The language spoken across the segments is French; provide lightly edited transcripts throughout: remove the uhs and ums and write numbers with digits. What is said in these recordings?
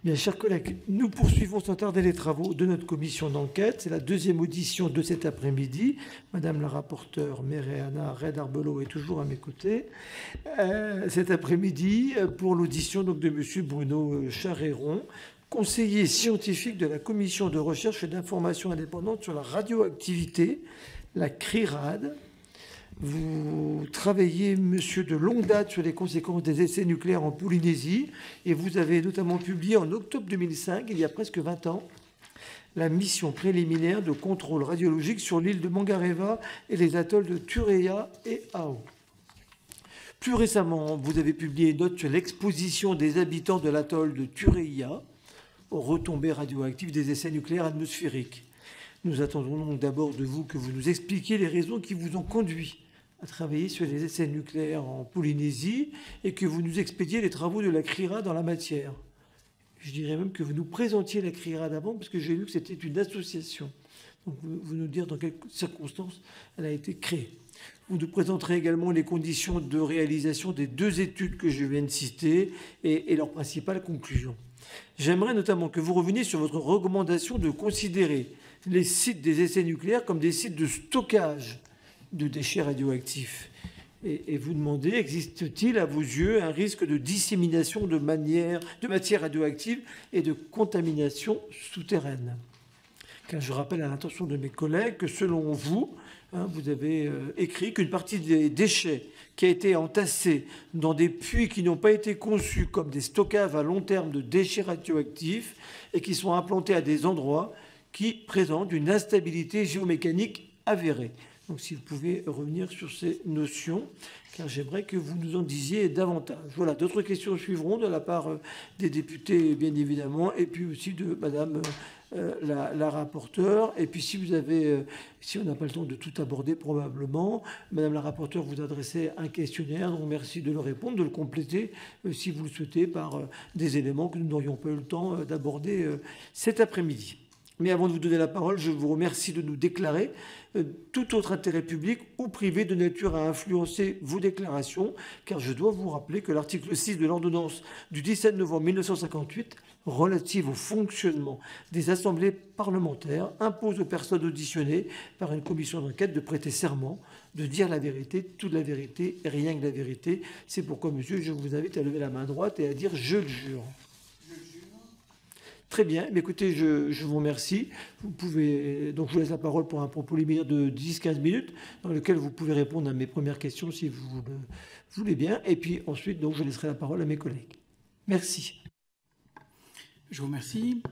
Bien, chers collègues, nous poursuivons sans tarder les travaux de notre commission d'enquête. C'est la deuxième audition de cet après-midi. Madame la rapporteure Méréana Red-Arbelot est toujours à mes côtés. Cet après-midi, pour l'audition donc, de monsieur Bruno Charéron, conseiller scientifique de la commission de recherche et d'information indépendante sur la radioactivité, la CRIRAD. Vous travaillez, monsieur, de longue date sur les conséquences des essais nucléaires en Polynésie et vous avez notamment publié en octobre 2005, il y a presque 20 ans, la mission préliminaire de contrôle radiologique sur l'île de Mangareva et les atolls de Turea et Ao. Plus récemment, vous avez publié une note sur l'exposition des habitants de l'atoll de Turea aux retombées radioactives des essais nucléaires atmosphériques. Nous attendons donc d'abord de vous que vous nous expliquiez les raisons qui vous ont conduit à travailler sur les essais nucléaires en Polynésie et que vous nous expédiez les travaux de la CRIRAD dans la matière. Je dirais même que vous nous présentiez la CRIRAD avant, parce que j'ai lu que c'était une association. Donc vous nous dire dans quelles circonstances elle a été créée. Vous nous présenterez également les conditions de réalisation des deux études que je viens de citer et leurs principales conclusions. J'aimerais notamment que vous reveniez sur votre recommandation de considérer les sites des essais nucléaires comme des sites de stockage de déchets radioactifs. Et vous demandez, existe-t-il à vos yeux un risque de dissémination de matière radioactive et de contamination souterraine? Car je rappelle à l'attention de mes collègues que selon vous, vous avez écrit qu'une partie des déchets qui a été entassée dans des puits qui n'ont pas été conçus comme des stockages à long terme de déchets radioactifs et qui sont implantés à des endroits qui présentent une instabilité géomécanique avérée. Donc si vous pouvez revenir sur ces notions, car j'aimerais que vous nous en disiez davantage. Voilà, d'autres questions suivront de la part des députés, bien évidemment, et puis aussi de madame la rapporteure. Et puis si vous avez, si on n'a pas le temps de tout aborder probablement, madame la rapporteure vous adressez un questionnaire, donc merci de le répondre, de le compléter si vous le souhaitez par des éléments que nous n'aurions pas eu le temps d'aborder cet après-midi. Mais avant de vous donner la parole, je vous remercie de nous déclarer tout autre intérêt public ou privé de nature à influencer vos déclarations, car je dois vous rappeler que l'article 6 de l'ordonnance du 17 novembre 1958 relative au fonctionnement des assemblées parlementaires impose aux personnes auditionnées par une commission d'enquête de prêter serment, de dire la vérité, toute la vérité, et rien que la vérité. C'est pourquoi, monsieur, je vous invite à lever la main droite et à dire « je le jure ». Très bien. Mais écoutez, je vous remercie. Vous pouvez, donc je vous laisse la parole pour un propos liminaire de 10-15 minutes dans lequel vous pouvez répondre à mes premières questions si vous le voulez bien. Et puis ensuite, donc, je laisserai la parole à mes collègues. Merci. Je vous remercie.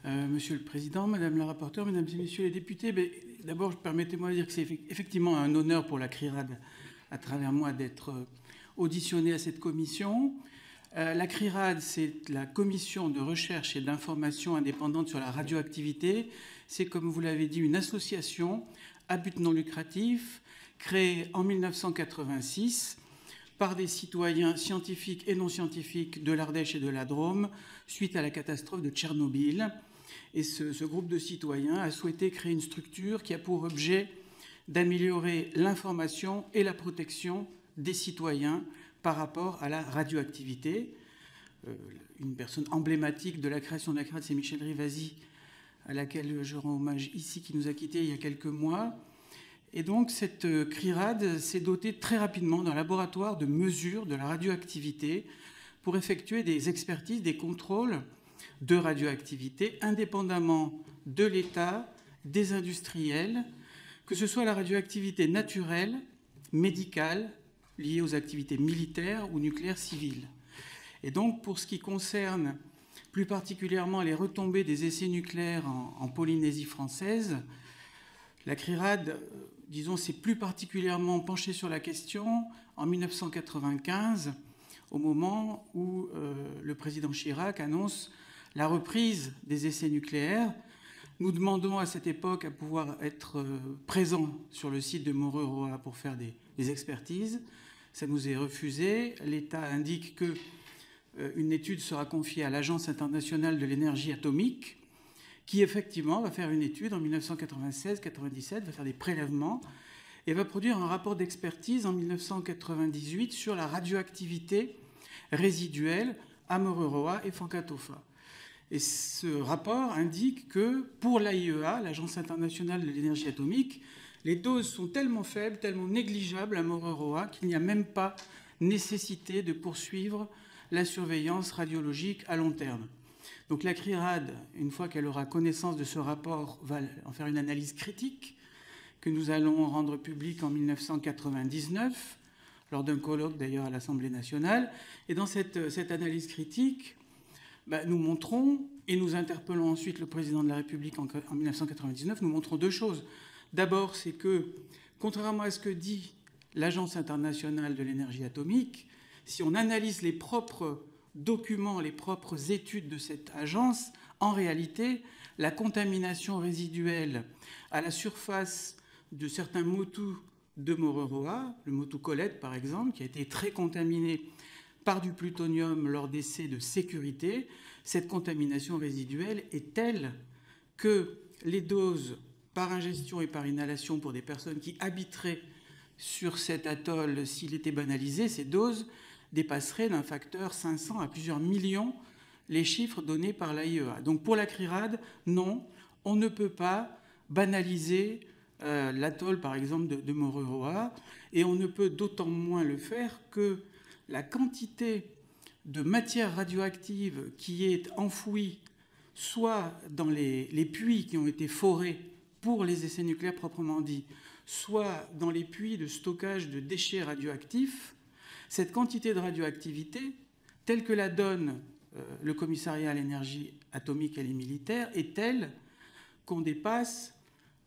Monsieur le Président, Madame la rapporteure, Mesdames et Messieurs les députés, d'abord, permettez-moi de dire que c'est effectivement un honneur pour la CRIRAD, à travers moi, d'être auditionné à cette commission. La CRIRAD, c'est la commission de recherche et d'information indépendante sur la radioactivité. C'est, comme vous l'avez dit, une association à but non lucratif créée en 1986 par des citoyens scientifiques et non scientifiques de l'Ardèche et de la Drôme suite à la catastrophe de Tchernobyl. Et ce groupe de citoyens a souhaité créer une structure qui a pour objet d'améliorer l'information et la protection des citoyens par rapport à la radioactivité. Une personne emblématique de la création de la CRIRAD, c'est Michel Rivasi, à laquelle je rends hommage ici, qui nous a quittés il y a quelques mois. Et donc, cette CRIRAD s'est dotée très rapidement d'un laboratoire de mesure de la radioactivité pour effectuer des expertises, des contrôles de radioactivité, indépendamment de l'État, des industriels, que ce soit la radioactivité naturelle, médicale, liées aux activités militaires ou nucléaires civiles. Et donc, pour ce qui concerne plus particulièrement les retombées des essais nucléaires en Polynésie française, la CRIRAD, disons, s'est plus particulièrement penchée sur la question en 1995, au moment où le président Chirac annonce la reprise des essais nucléaires. Nous demandons à cette époque à pouvoir être présents sur le site de Mururoa pour faire des expertises. Ça nous est refusé. L'État indique qu'une étude sera confiée à l'Agence internationale de l'énergie atomique, qui effectivement va faire une étude en 1996-97, va faire des prélèvements et va produire un rapport d'expertise en 1998 sur la radioactivité résiduelle à Mururoa et Fankatofa. Et ce rapport indique que pour l'AIEA, l'Agence internationale de l'énergie atomique, les doses sont tellement faibles, tellement négligeables à Mururoa qu'il n'y a même pas nécessité de poursuivre la surveillance radiologique à long terme. Donc la CRIRAD, une fois qu'elle aura connaissance de ce rapport, va en faire une analyse critique que nous allons rendre publique en 1999, lors d'un colloque d'ailleurs à l'Assemblée nationale. Et dans cette analyse critique, nous montrons, et nous interpellons ensuite le président de la République en 1999, nous montrons deux choses. D'abord, c'est que, contrairement à ce que dit l'Agence internationale de l'énergie atomique, si on analyse les propres documents, les propres études de cette agence, en réalité, la contamination résiduelle à la surface de certains motus de Mururoa, le motu Colette par exemple, qui a été très contaminé par du plutonium lors d'essais de sécurité, cette contamination résiduelle est telle que les doses par ingestion et par inhalation pour des personnes qui habiteraient sur cet atoll, s'il était banalisé, ces doses dépasseraient d'un facteur 500 à plusieurs millions les chiffres donnés par l'AIEA. Donc pour la CRIRAD, non, on ne peut pas banaliser l'atoll, par exemple, de Mururoa, et on ne peut d'autant moins le faire que la quantité de matière radioactive qui est enfouie soit dans les puits qui ont été forés pour les essais nucléaires proprement dits, soit dans les puits de stockage de déchets radioactifs, cette quantité de radioactivité, telle que la donne le commissariat à l'énergie atomique et les militaires, est telle qu'on dépasse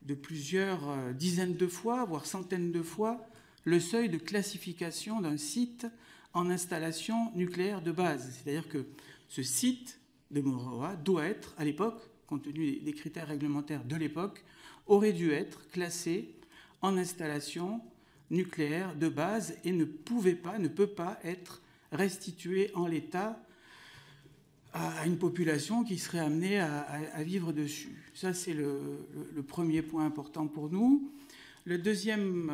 de plusieurs dizaines de fois, voire centaines de fois, le seuil de classification d'un site en installation nucléaire de base. C'est-à-dire que ce site de Mururoa doit être, à l'époque, compte tenu des critères réglementaires de l'époque, aurait dû être classé en installation nucléaire de base et ne peut pas être restitué en l'état à une population qui serait amenée à vivre dessus. Ça, c'est le premier point important pour nous. La deuxième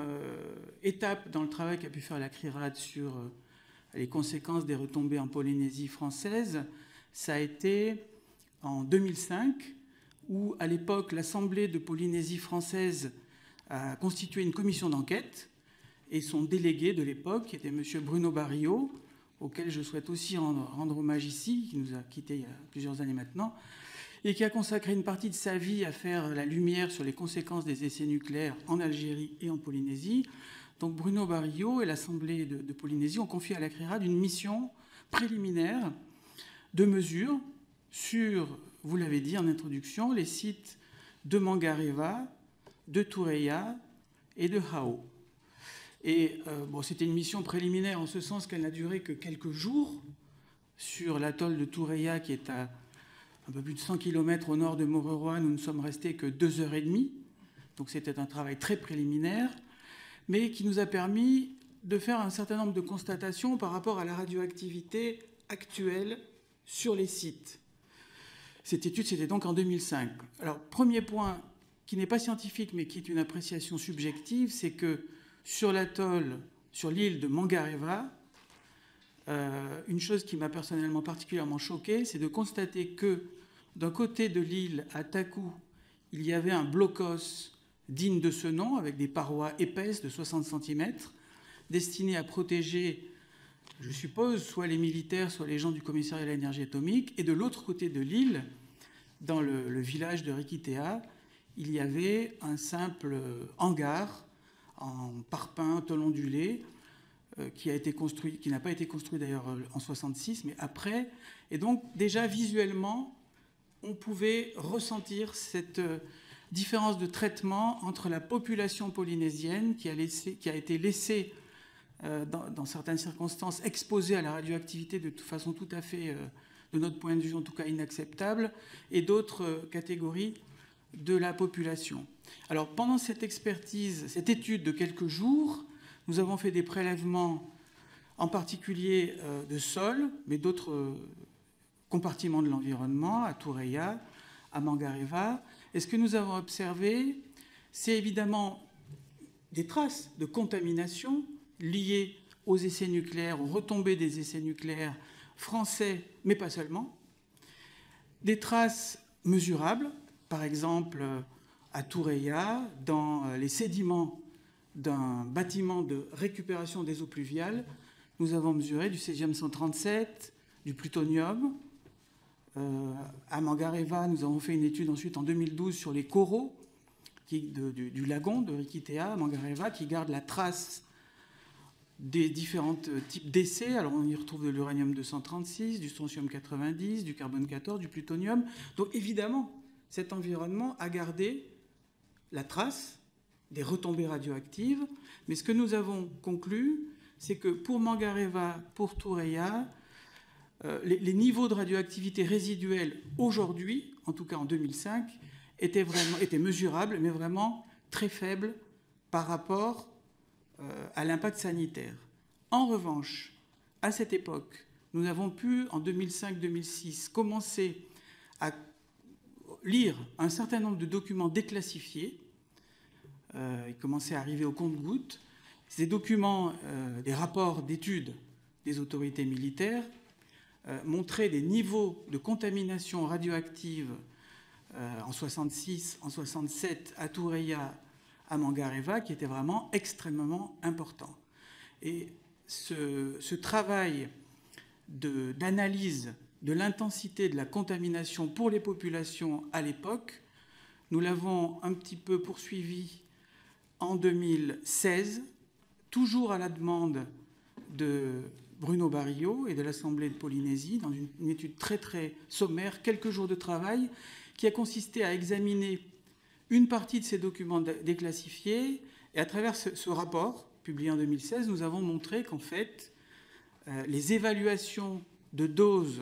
étape dans le travail qu'a pu faire la CRIRAD sur les conséquences des retombées en Polynésie française, ça a été en 2005, où à l'époque l'Assemblée de Polynésie française a constitué une commission d'enquête, et son délégué de l'époque, qui était M. Bruno Barillot, auquel je souhaite aussi rendre hommage ici, qui nous a quittés il y a plusieurs années maintenant, et qui a consacré une partie de sa vie à faire la lumière sur les conséquences des essais nucléaires en Algérie et en Polynésie. Donc Bruno Barillot et l'Assemblée de Polynésie ont confié à la CRIRAD une mission préliminaire de mesures sur, vous l'avez dit en introduction, les sites de Mangareva, de Tureia et de Hao. Et c'était une mission préliminaire en ce sens qu'elle n'a duré que quelques jours sur l'atoll de Tureia, qui est à un peu plus de 100 km au nord de Mururoa. Nous ne sommes restés que 2h30. Donc c'était un travail très préliminaire, mais qui nous a permis de faire un certain nombre de constatations par rapport à la radioactivité actuelle sur les sites. Cette étude, c'était donc en 2005. Alors, premier point qui n'est pas scientifique, mais qui est une appréciation subjective, c'est que sur l'atoll, sur l'île de Mangareva, une chose qui m'a personnellement particulièrement choqué, c'est de constater que d'un côté de l'île, à Taku, il y avait un blocos digne de ce nom, avec des parois épaisses de 60 cm, destinées à protéger, je suppose, soit les militaires, soit les gens du commissariat à l'énergie atomique. Et de l'autre côté de l'île, dans le village de Rikitea, il y avait un simple hangar en parpaing tôle-ondulé qui a été construit, qui n'a pas été construit d'ailleurs en 1966, mais après. Et donc déjà visuellement, on pouvait ressentir cette différence de traitement entre la population polynésienne qui a été laissée dans certaines circonstances exposée à la radioactivité de façon tout à fait, de notre point de vue en tout cas, inacceptable, et d'autres catégories de la population. Alors pendant cette expertise, cette étude de quelques jours, nous avons fait des prélèvements, en particulier de sol, mais d'autres compartiments de l'environnement, à Tureia, à Mangareva. Et ce que nous avons observé, c'est évidemment des traces de contamination liées aux essais nucléaires, aux retombées des essais nucléaires français, mais pas seulement. Des traces mesurables, par exemple à Toureia, dans les sédiments d'un bâtiment de récupération des eaux pluviales, nous avons mesuré du césium-137, du plutonium. À Mangareva, nous avons fait une étude ensuite en 2012 sur les coraux du lagon de Riquitea, à Mangareva, qui gardent la trace des différents types d'essais. Alors on y retrouve de l'uranium-236, du strontium-90, du carbone-14, du plutonium. Donc évidemment, cet environnement a gardé la trace des retombées radioactives. Mais ce que nous avons conclu, c'est que pour Mangareva, pour Toureia, les niveaux de radioactivité résiduelle aujourd'hui, en tout cas en 2005, étaient mesurables, mais vraiment très faibles par rapport à l'impact sanitaire. En revanche, à cette époque, nous avons pu, en 2005-2006, commencer à lire un certain nombre de documents déclassifiés. Ils commençaient à arriver au compte-gouttes. Ces documents, des rapports d'études des autorités militaires, montraient des niveaux de contamination radioactive en 66, en 67 à Toureia, à Mangareva, qui étaient vraiment extrêmement importants. Et ce travail d'analyse de l'intensité de la contamination pour les populations à l'époque, nous l'avons un petit peu poursuivi en 2016, toujours à la demande de Bruno Barillot et de l'Assemblée de Polynésie, dans une étude très très sommaire, quelques jours de travail, qui a consisté à examiner une partie de ces documents déclassifiés. Et à travers ce rapport, publié en 2016, nous avons montré qu'en fait, les évaluations de doses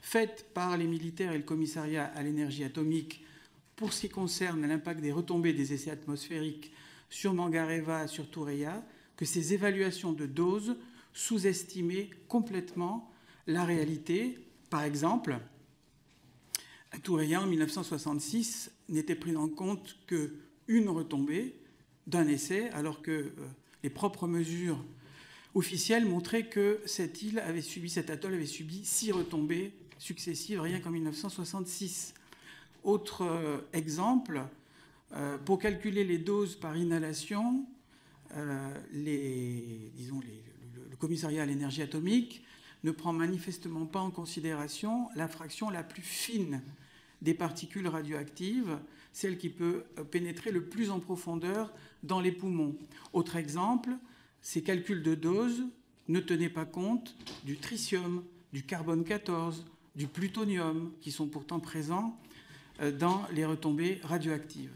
faites par les militaires et le commissariat à l'énergie atomique pour ce qui concerne l'impact des retombées des essais atmosphériques sur Mangareva, sur Toureia, que ces évaluations de doses sous-estimaient complètement la réalité. Par exemple, à Toureia, en 1966, n'était prise en compte qu'une retombée d'un essai, alors que les propres mesures officielles montraient que cet atoll avait subi 6 retombées successives rien qu'en 1966. Autre exemple, pour calculer les doses par inhalation, le commissariat à l'énergie atomique ne prend manifestement pas en considération la fraction la plus fine des particules radioactives, celle qui peut pénétrer le plus en profondeur dans les poumons. Autre exemple, ces calculs de doses ne tenaient pas compte du tritium, du carbone-14, du plutonium, qui sont pourtant présents dans les retombées radioactives.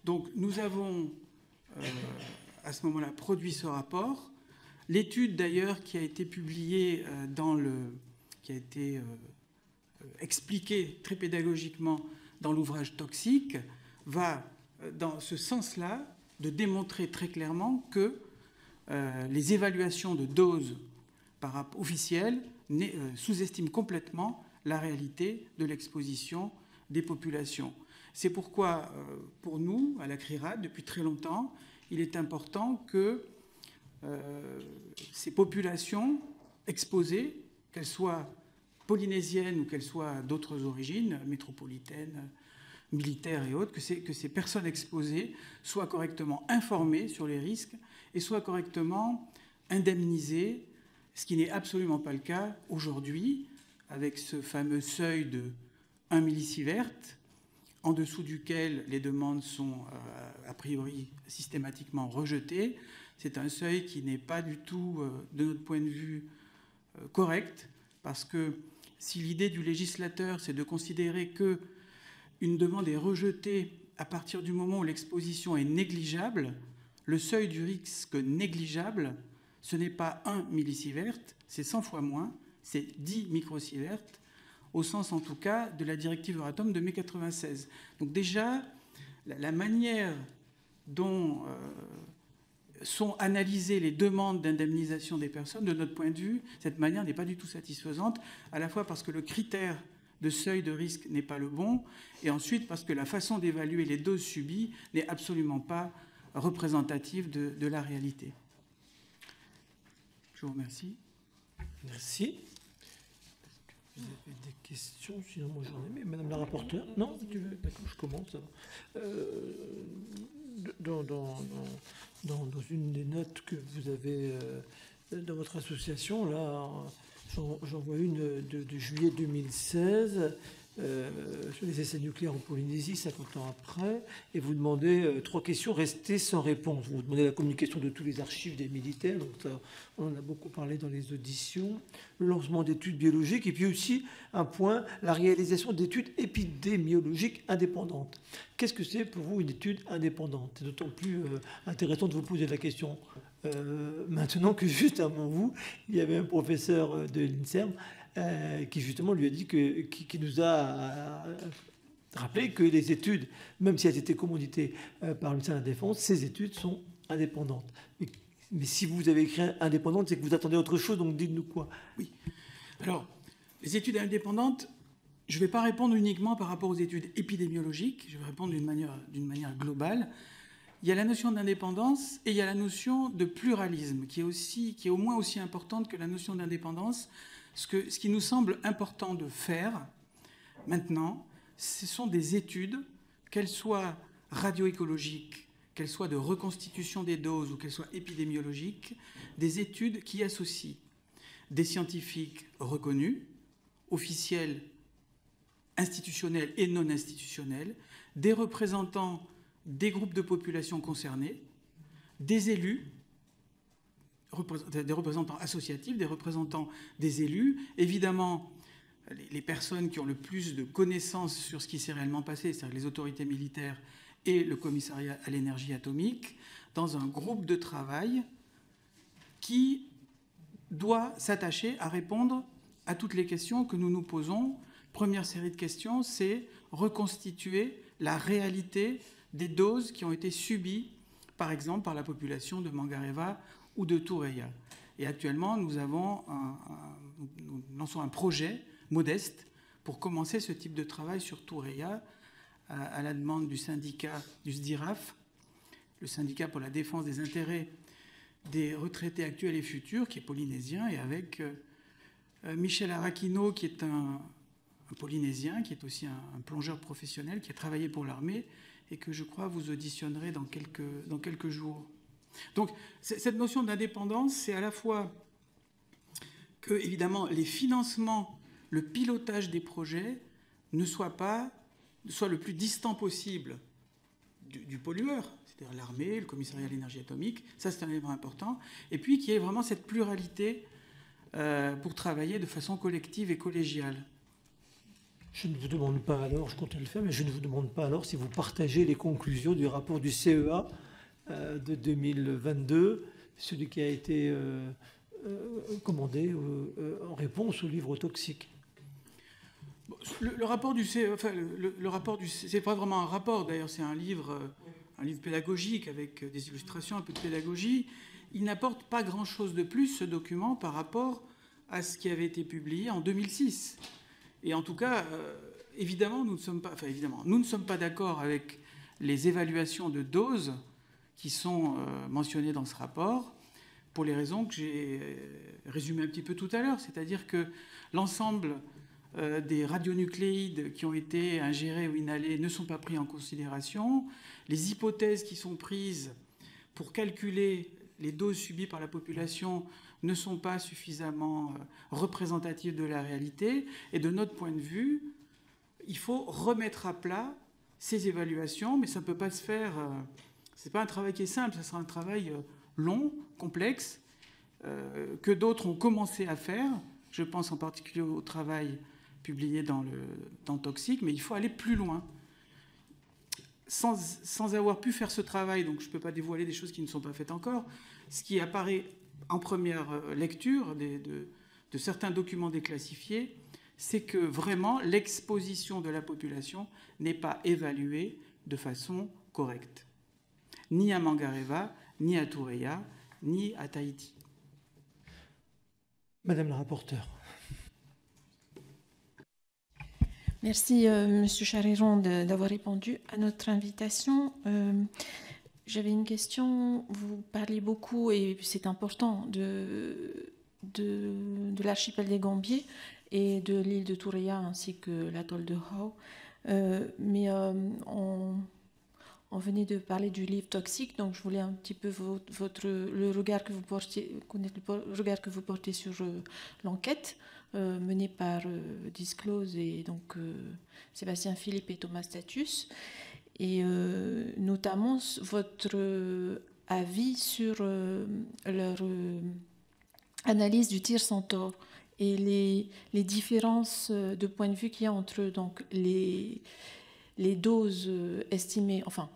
Donc nous avons à ce moment-là produit ce rapport. L'étude d'ailleurs qui a été publiée qui a été expliquée très pédagogiquement dans l'ouvrage Toxique va dans ce sens-là de démontrer très clairement que les évaluations de doses officielles sous-estiment complètement la réalité de l'exposition des populations. C'est pourquoi, pour nous, à la CRIRAD, depuis très longtemps, il est important que ces populations exposées, qu'elles soient polynésiennes ou qu'elles soient d'autres origines, métropolitaines, militaires et autres, que ces personnes exposées soient correctement informées sur les risques et soient correctement indemnisées, ce qui n'est absolument pas le cas aujourd'hui, avec ce fameux seuil de 1 millisievert, en dessous duquel les demandes sont a priori systématiquement rejetées. C'est un seuil qui n'est pas du tout, de notre point de vue, correct, parce que si l'idée du législateur, c'est de considérer qu'une demande est rejetée à partir du moment où l'exposition est négligeable, le seuil du risque négligeable, ce n'est pas 1 millisievert, c'est 100 fois moins, c'est 10 microsieverts, au sens en tout cas de la directive Euratom de mai 1996. Donc déjà, la manière dont sont analysées les demandes d'indemnisation des personnes, de notre point de vue, cette manière n'est pas du tout satisfaisante, à la fois parce que le critère de seuil de risque n'est pas le bon, et ensuite parce que la façon d'évaluer les doses subies n'est absolument pas représentative de la réalité. Je vous remercie. Merci. vous avez des questions, sinon moi j'en ai. Mais Madame la rapporteure, non, d'accord, je commence. Dans une des notes que vous avez dans votre association, là, j'en vois une de juillet 2016. Sur les essais nucléaires en Polynésie, 50 ans après, et vous demandez 3 questions restées sans réponse. Vous demandez la communication de tous les archives des militaires, donc ça, on en a beaucoup parlé dans les auditions, le lancement d'études biologiques, et puis aussi un point, la réalisation d'études épidémiologiques indépendantes. Qu'est-ce que c'est pour vous une étude indépendante? C'est d'autant plus intéressant de vous poser la question maintenant que juste avant vous, il y avait un professeur de l'INSERM qui justement lui a dit qui nous a rappelé que les études, même si elles étaient commanditées par le ministère de la Défense, ces études sont indépendantes. Mais si vous avez écrit indépendante, c'est que vous attendez autre chose, donc dites-nous quoi. Oui. Alors, les études indépendantes, je ne vais pas répondre uniquement par rapport aux études épidémiologiques, je vais répondre d'une manière globale. Il y a la notion d'indépendance et il y a la notion de pluralisme, qui est au moins aussi importante que la notion d'indépendance. Ce qui nous semble important de faire maintenant, ce sont des études, qu'elles soient radioécologiques, qu'elles soient de reconstitution des doses ou qu'elles soient épidémiologiques, des études qui associent des scientifiques reconnus, officiels, institutionnels et non institutionnels, des représentants des groupes de population concernés, des élus, des représentants associatifs, des représentants des élus, évidemment les personnes qui ont le plus de connaissances sur ce qui s'est réellement passé, c'est-à-dire les autorités militaires et le commissariat à l'énergie atomique, dans un groupe de travail qui doit s'attacher à répondre à toutes les questions que nous nous posons. Première série de questions, c'est reconstituer la réalité des doses qui ont été subies, par exemple, par la population de Mangareva ou de Tureia. Et actuellement, nous lançons un projet modeste pour commencer ce type de travail sur Tureia à la demande du syndicat du SDIRAF, le syndicat pour la défense des intérêts des retraités actuels et futurs, qui est polynésien, et avec Michel Araquino, qui est un Polynésien, qui est aussi un plongeur professionnel, qui a travaillé pour l'armée et que je crois vous auditionnerez dans quelques jours. Donc cette notion d'indépendance, c'est à la fois que, évidemment, les financements, le pilotage des projets soit le plus distant possible du pollueur, c'est-à-dire l'armée, le commissariat à l'énergie atomique, ça c'est un élément important, et puis qu'il y ait vraiment cette pluralité pour travailler de façon collective et collégiale. Je ne vous demande pas alors, je compte le faire, mais je ne vous demande pas alors si vous partagez les conclusions du rapport du CEA de 2022, celui qui a été commandé en réponse au livre toxique. Le rapport du CEA, enfin, le rapport du CEA, c'est pas vraiment un rapport d'ailleurs, c'est un livre pédagogique avec des illustrations, un peu de pédagogie. Il n'apporte pas grand-chose de plus, ce document, par rapport à ce qui avait été publié en 2006. Et en tout cas, évidemment, nous ne sommes pas d'accord avec les évaluations de doses qui sont mentionnées dans ce rapport, pour les raisons que j'ai résumées un petit peu tout à l'heure. C'est-à-dire que l'ensemble des radionucléides qui ont été ingérés ou inhalés ne sont pas pris en considération. Les hypothèses qui sont prises pour calculer les doses subies par la population ne sont pas suffisamment représentatives de la réalité. Et de notre point de vue, il faut remettre à plat ces évaluations, mais ça ne peut pas se faire... Ce n'est pas un travail qui est simple, ça sera un travail long, complexe, que d'autres ont commencé à faire. Je pense en particulier au travail publié dans Toxique, mais il faut aller plus loin. Sans avoir pu faire ce travail, donc je ne peux pas dévoiler des choses qui ne sont pas faites encore, ce qui apparaît en première lecture de certains documents déclassifiés, c'est que vraiment l'exposition de la population n'est pas évaluée de façon correcte. Ni à Mangareva, ni à Tureia, ni à Tahiti. Madame la rapporteure. Merci, Monsieur Chariron, d'avoir répondu à notre invitation. J'avais une question. Vous parlez beaucoup, et c'est important, de l'archipel des Gambiers et de l'île de Touréa ainsi que l'atoll de Howe. Mais on venait de parler du livre Toxique, donc je voulais un petit peu le regard que vous portez, connaître le regard que vous portez sur l'enquête menée par Disclose et donc Sébastien Philippe et Thomas Status, et notamment votre avis sur leur analyse du tir Centaure et les différences de point de vue qu'il y a entre donc les doses estimées, enfin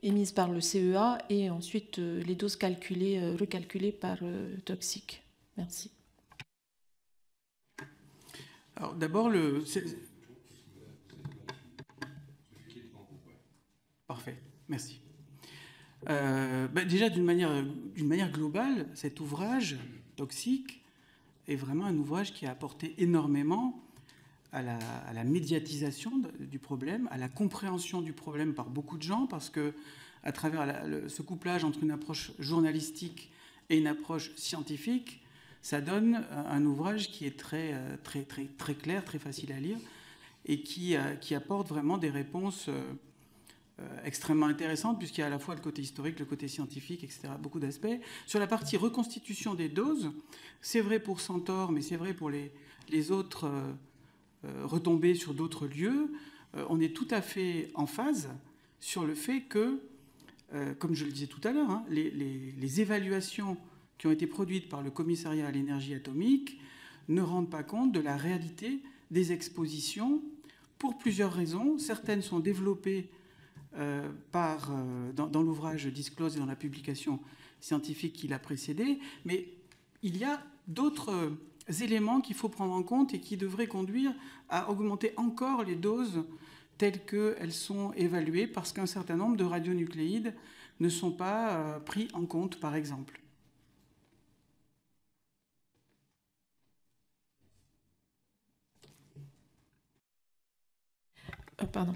émises par le CEA et ensuite les doses recalculées par Toxique. Merci. Alors d'abord, Parfait, merci. Déjà, d'une manière globale, cet ouvrage, Toxique, est vraiment un ouvrage qui a apporté énormément à la médiatisation du problème, à la compréhension du problème par beaucoup de gens, parce que à travers ce couplage entre une approche journalistique et une approche scientifique, ça donne un ouvrage qui est très clair, très facile à lire, et qui apporte vraiment des réponses extrêmement intéressantes, puisqu'il y a à la fois le côté historique, le côté scientifique, etc., beaucoup d'aspects. Sur la partie reconstitution des doses, c'est vrai pour Centaure, mais c'est vrai pour les autres retombées sur d'autres lieux. On est tout à fait en phase sur le fait que, comme je le disais tout à l'heure, hein, les évaluations qui ont été produites par le Commissariat à l'énergie atomique ne rendent pas compte de la réalité des expositions pour plusieurs raisons. Certaines sont développées dans l'ouvrage Disclose et dans la publication scientifique qui l'a précédé, mais il y a d'autres éléments qu'il faut prendre en compte et qui devraient conduire à augmenter encore les doses telles qu'elles sont évaluées, parce qu'un certain nombre de radionucléides ne sont pas pris en compte, par exemple. Pardon.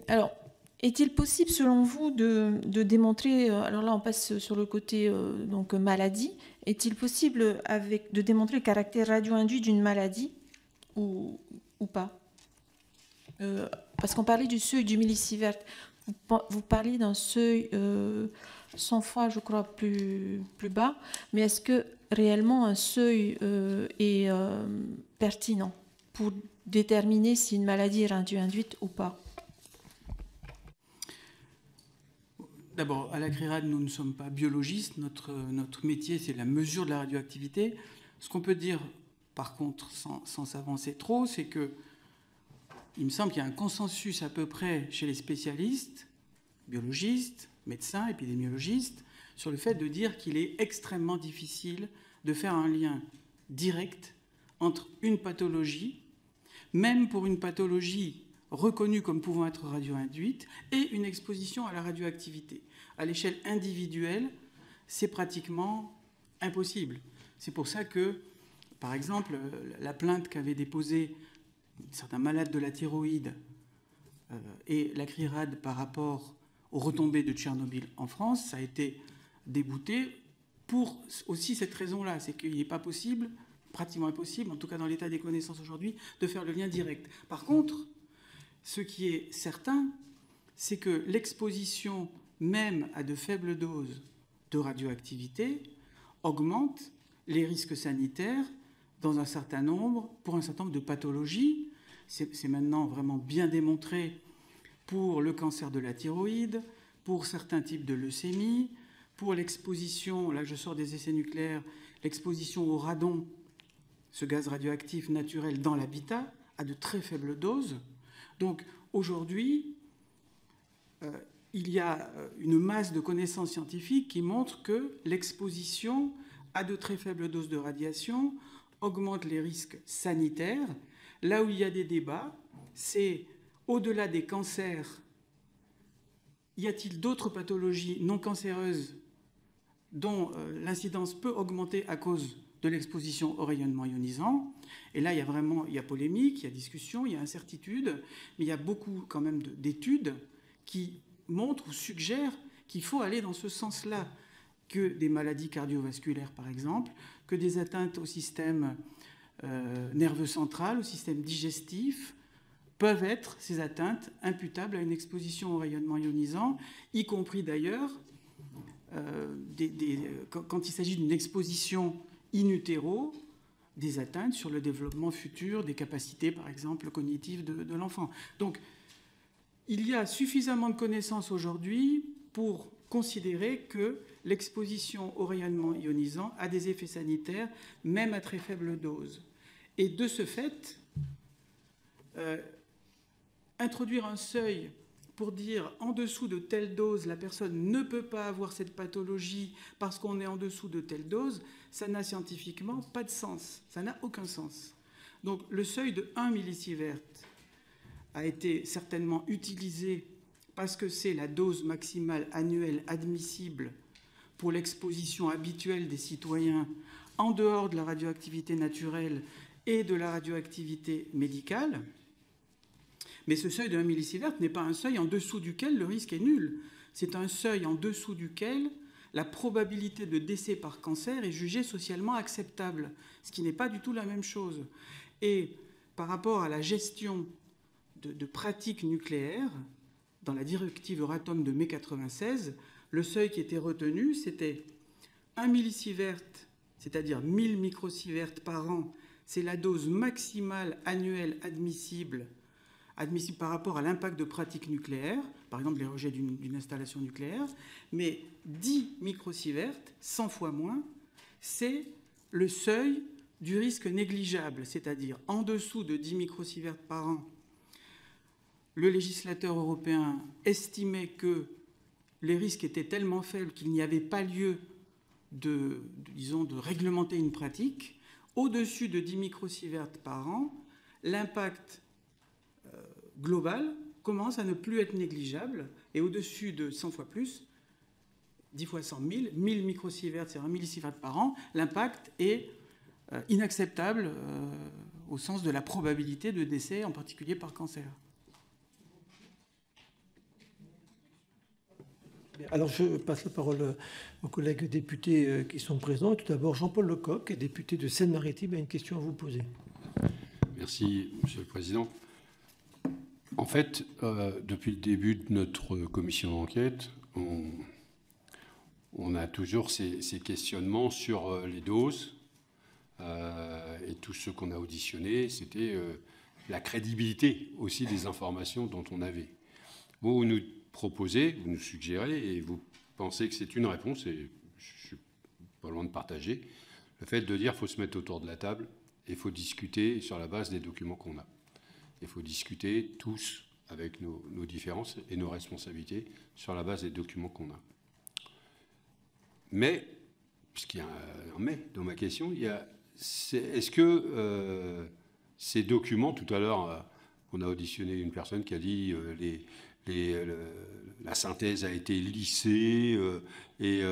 Alors, est-il possible, selon vous, de démontrer, alors là on passe sur le côté donc maladie, est-il possible de démontrer le caractère radio-induit d'une maladie ou pas? Parce qu'on parlait du seuil du millisievert, vous parliez d'un seuil 100 fois, je crois, plus bas, mais est-ce que réellement un seuil est pertinent pour déterminer si une maladie est radio-induite ou pas? D'abord, à la CRIRAD, nous ne sommes pas biologistes. Notre métier, c'est la mesure de la radioactivité. Ce qu'on peut dire, par contre, sans s'avancer trop, c'est que il me semble qu'il y a un consensus à peu près chez les spécialistes, biologistes, médecins, épidémiologistes, sur le fait de dire qu'il est extrêmement difficile de faire un lien direct entre une pathologie, même pour une pathologie reconnue comme pouvant être radio-induite, et une exposition à la radioactivité. À l'échelle individuelle, c'est pratiquement impossible. C'est pour ça que, par exemple, la plainte qu'avaient déposée certains malades de la thyroïde et la CRIRAD par rapport aux retombées de Tchernobyl en France, ça a été débouté pour aussi cette raison-là, c'est qu'il n'est pas possible, pratiquement impossible, en tout cas dans l'état des connaissances aujourd'hui, de faire le lien direct. Par contre, ce qui est certain, c'est que l'exposition même à de faibles doses de radioactivité augmente les risques sanitaires pour un certain nombre de pathologies. C'est maintenant vraiment bien démontré pour le cancer de la thyroïde, pour certains types de leucémie, pour l'exposition, là je sors des essais nucléaires, l'exposition au radon, ce gaz radioactif naturel dans l'habitat, à de très faibles doses. Donc aujourd'hui, il y a une masse de connaissances scientifiques qui montrent que l'exposition à de très faibles doses de radiation augmente les risques sanitaires. Là où il y a des débats, c'est au-delà des cancers, y a-t-il d'autres pathologies non cancéreuses dont l'incidence peut augmenter à cause de l'exposition au rayonnement ionisant? Et là, il y a polémique, il y a discussion, il y a incertitude, mais il y a beaucoup quand même d'études qui montrent ou suggèrent qu'il faut aller dans ce sens-là. que des maladies cardiovasculaires, par exemple, que des atteintes au système nerveux central, au système digestif, peuvent être ces atteintes imputables à une exposition au rayonnement ionisant, y compris d'ailleurs quand il s'agit d'une exposition in utero, des atteintes sur le développement futur des capacités, par exemple, cognitives de l'enfant. Donc, il y a suffisamment de connaissances aujourd'hui pour considérer que l'exposition au rayonnement ionisant a des effets sanitaires, même à très faible dose. Et de ce fait, introduire un seuil pour dire en dessous de telle dose, la personne ne peut pas avoir cette pathologie parce qu'on est en dessous de telle dose, ça n'a scientifiquement pas de sens. Ça n'a aucun sens. Donc le seuil de 1 millisievert a été certainement utilisé parce que c'est la dose maximale annuelle admissible pour l'exposition habituelle des citoyens en dehors de la radioactivité naturelle et de la radioactivité médicale. Mais ce seuil de 1 millisievert n'est pas un seuil en dessous duquel le risque est nul. C'est un seuil en dessous duquel la probabilité de décès par cancer est jugée socialement acceptable, ce qui n'est pas du tout la même chose. Et par rapport à la gestion de pratiques nucléaires, dans la directive Euratom de mai 1996, le seuil qui était retenu, c'était 1 millisievert, c'est-à-dire 1000 microsieverts par an, c'est la dose maximale annuelle admissible par rapport à l'impact de pratiques nucléaires, par exemple les rejets d'une installation nucléaire, mais 10 microsieverts, 100 fois moins, c'est le seuil du risque négligeable, c'est-à-dire en dessous de 10 microsieverts par an. Le législateur européen estimait que les risques étaient tellement faibles qu'il n'y avait pas lieu de réglementer une pratique. Au-dessus de 10 microsieverts par an, l'impact global commence à ne plus être négligeable, et au-dessus de 100 fois plus, 10 fois 100 000, 1000 microsieverts, c'est 1 millisievert par an, l'impact est inacceptable au sens de la probabilité de décès, en particulier par cancer. Alors, je passe la parole aux collègues députés qui sont présents. Tout d'abord, Jean-Paul Lecoq, député de Seine-Maritime, a une question à vous poser. Merci, Monsieur le Président. En fait, depuis le début de notre commission d'enquête, on a toujours ces questionnements sur les doses. Et tout ce qu'on a auditionné, c'était la crédibilité aussi des informations dont on avait. Vous nous proposez, vous nous suggérez, et vous pensez que c'est une réponse, et je ne suis pas loin de partager, le fait de dire qu'il faut se mettre autour de la table et il faut discuter sur la base des documents qu'on a. Il faut discuter tous avec nos différences et nos responsabilités sur la base des documents qu'on a. Mais, puisqu'il y a un mais dans ma question, est-ce que ces documents, tout à l'heure, on a auditionné une personne qui a dit la synthèse a été lissée et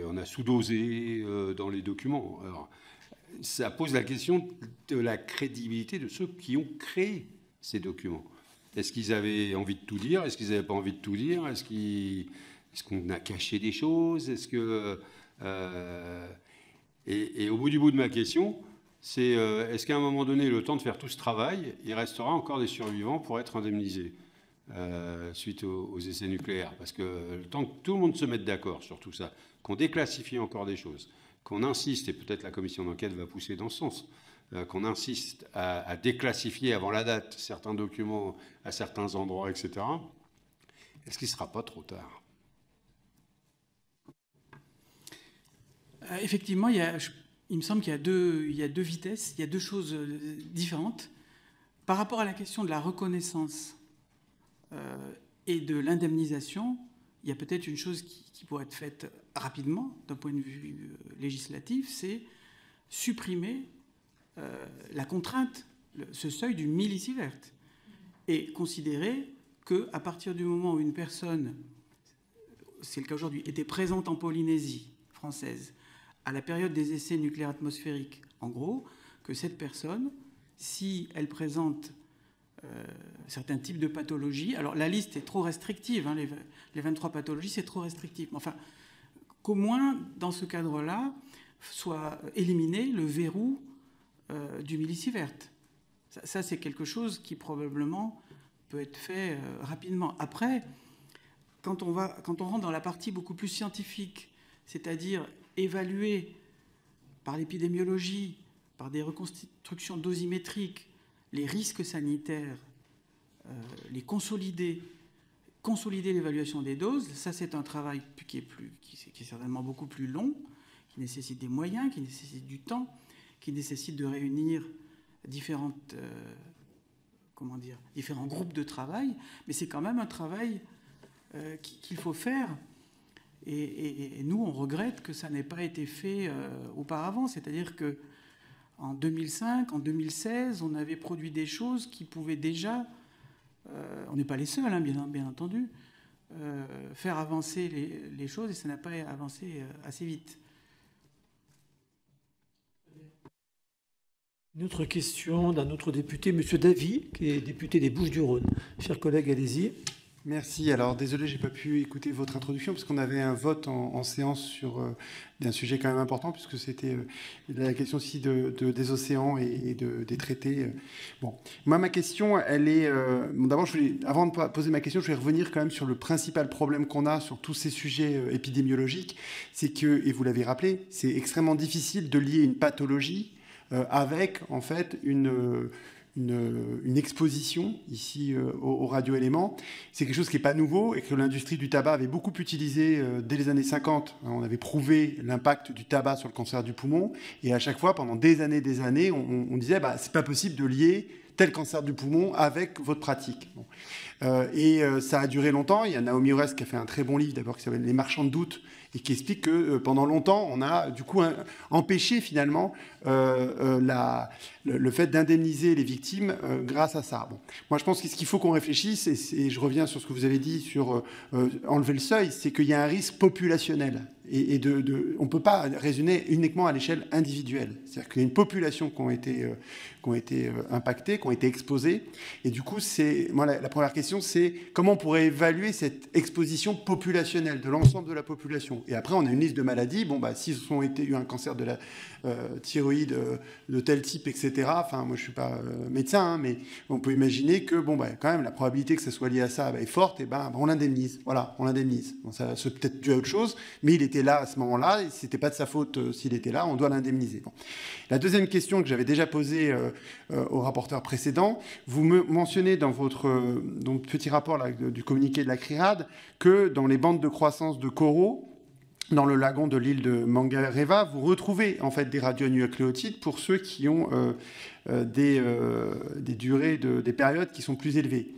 on a sous-dosé dans les documents. Alors, ça pose la question de la crédibilité de ceux qui ont créé ces documents. Est-ce qu'ils avaient envie de tout dire? Est-ce qu'ils n'avaient pas envie de tout dire? Est-ce qu'on a caché des choses? Et au bout du bout de ma question, c'est est-ce qu'à un moment donné, le temps de faire tout ce travail, il restera encore des survivants pour être indemnisés suite aux essais nucléaires? Parce que le temps que tout le monde se mette d'accord sur tout ça, qu'on déclassifie encore des choses, qu'on insiste, et peut-être la commission d'enquête va pousser dans ce sens, qu'on insiste à déclassifier avant la date certains documents à certains endroits, etc., est-ce qu'il ne sera pas trop tard? Effectivement, il me semble qu'il y a deux vitesses, il y a deux choses différentes. Par rapport à la question de la reconnaissance et de l'indemnisation, il y a peut-être une chose qui pourrait être faite rapidement d'un point de vue législatif, c'est supprimer la contrainte, ce seuil du millisievert, et considérer qu'à partir du moment où une personne, c'est le cas aujourd'hui, était présente en Polynésie française à la période des essais nucléaires atmosphériques, en gros, que cette personne, si elle présente certains types de pathologies, alors la liste est trop restrictive, hein, les 23 pathologies, c'est trop restrictif. Enfin, qu'au moins, dans ce cadre-là, soit éliminé le verrou du millisievert. Ça, c'est quelque chose qui probablement peut être fait rapidement. Après, quand on rentre dans la partie beaucoup plus scientifique, c'est-à-dire évaluer par l'épidémiologie, par des reconstructions dosimétriques, les risques sanitaires, les consolider l'évaluation des doses, ça c'est un travail qui est certainement beaucoup plus long, qui nécessite des moyens, qui nécessite du temps, qui nécessite de réunir différents groupes de travail, mais c'est quand même un travail qu'il faut faire. Et nous, on regrette que ça n'ait pas été fait auparavant. C'est-à-dire qu'en 2005, en 2016, on avait produit des choses qui pouvaient déjà, on n'est pas les seuls, hein, bien entendu, faire avancer les choses, et ça n'a pas avancé assez vite. Une autre question d'un autre député, M. Davy, qui est député des Bouches-du-Rhône. Chers collègues, allez-y. Merci. Alors, désolé, je n'ai pas pu écouter votre introduction parce qu'on avait un vote en séance sur un sujet quand même important, puisque c'était la question aussi des océans et des traités. Bon, moi, ma question, elle est... Bon, d'abord, avant de poser ma question, je vais revenir quand même sur le principal problème qu'on a sur tous ces sujets épidémiologiques. C'est que, et vous l'avez rappelé, c'est extrêmement difficile de lier une pathologie avec, en fait, une exposition ici aux radioéléments. C'est quelque chose qui n'est pas nouveau et que l'industrie du tabac avait beaucoup utilisé dès les années 50. On avait prouvé l'impact du tabac sur le cancer du poumon, et à chaque fois, pendant des années, on disait c'est pas possible de lier tel cancer du poumon avec votre pratique. Bon. Ça a duré longtemps. Il y a Naomi Oreskes qui a fait un très bon livre d'abord qui s'appelle Les marchands de doute, et qui explique que pendant longtemps, on a du coup empêché finalement le fait d'indemniser les victimes grâce à ça. Bon. Moi, je pense que ce qu'il faut qu'on réfléchisse, et je reviens sur ce que vous avez dit sur enlever le seuil, c'est qu'il y a un risque populationnel. Et on ne peut pas raisonner uniquement à l'échelle individuelle. C'est-à-dire qu'il y a une population qui ont été impactées, qui ont été exposées. Et du coup, moi, la première question, c'est comment on pourrait évaluer cette exposition populationnelle de l'ensemble de la population. Et après, on a une liste de maladies. Bon, s'ils ont eu un cancer de la thyroïde de tel type, etc. Enfin, moi, je ne suis pas médecin, hein, mais on peut imaginer que, quand même, la probabilité que ça soit lié à ça est forte. Et on l'indemnise. Voilà, on l'indemnise. Bon, ça c'est peut-être dû à autre chose, mais il était là à ce moment-là. Et c'était pas de sa faute s'il était là. On doit l'indemniser. Bon. La deuxième question que j'avais déjà posée au rapporteur précédent, vous me mentionnez dans votre petit rapport là, du communiqué de la CRIRAD que dans les bandes de croissance de coraux, dans le lagon de l'île de Mangareva, vous retrouvez en fait des radionucléotides pour ceux qui ont des durées, des périodes qui sont plus élevées.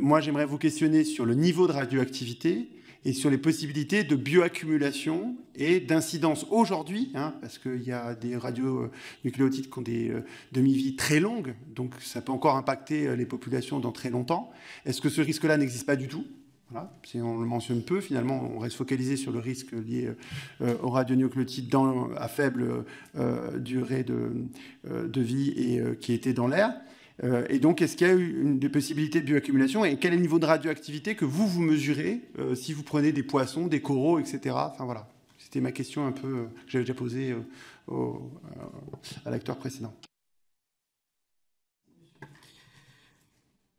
Moi, j'aimerais vous questionner sur le niveau de radioactivité et sur les possibilités de bioaccumulation et d'incidence aujourd'hui, hein, parce qu'il y a des radionucléotides qui ont des demi-vies très longues, donc ça peut encore impacter les populations dans très longtemps. Est-ce que ce risque-là n'existe pas du tout ? Voilà. Si on le mentionne peu, finalement, on reste focalisé sur le risque lié aux radionucléotides à faible durée de vie et qui étaient dans l'air. Et donc, est-ce qu'il y a eu des possibilités de bioaccumulation et quel est le niveau de radioactivité que vous mesurez si vous prenez des poissons, des coraux, etc. Enfin, voilà. C'était ma question un peu que j'avais déjà posée à l'acteur précédent.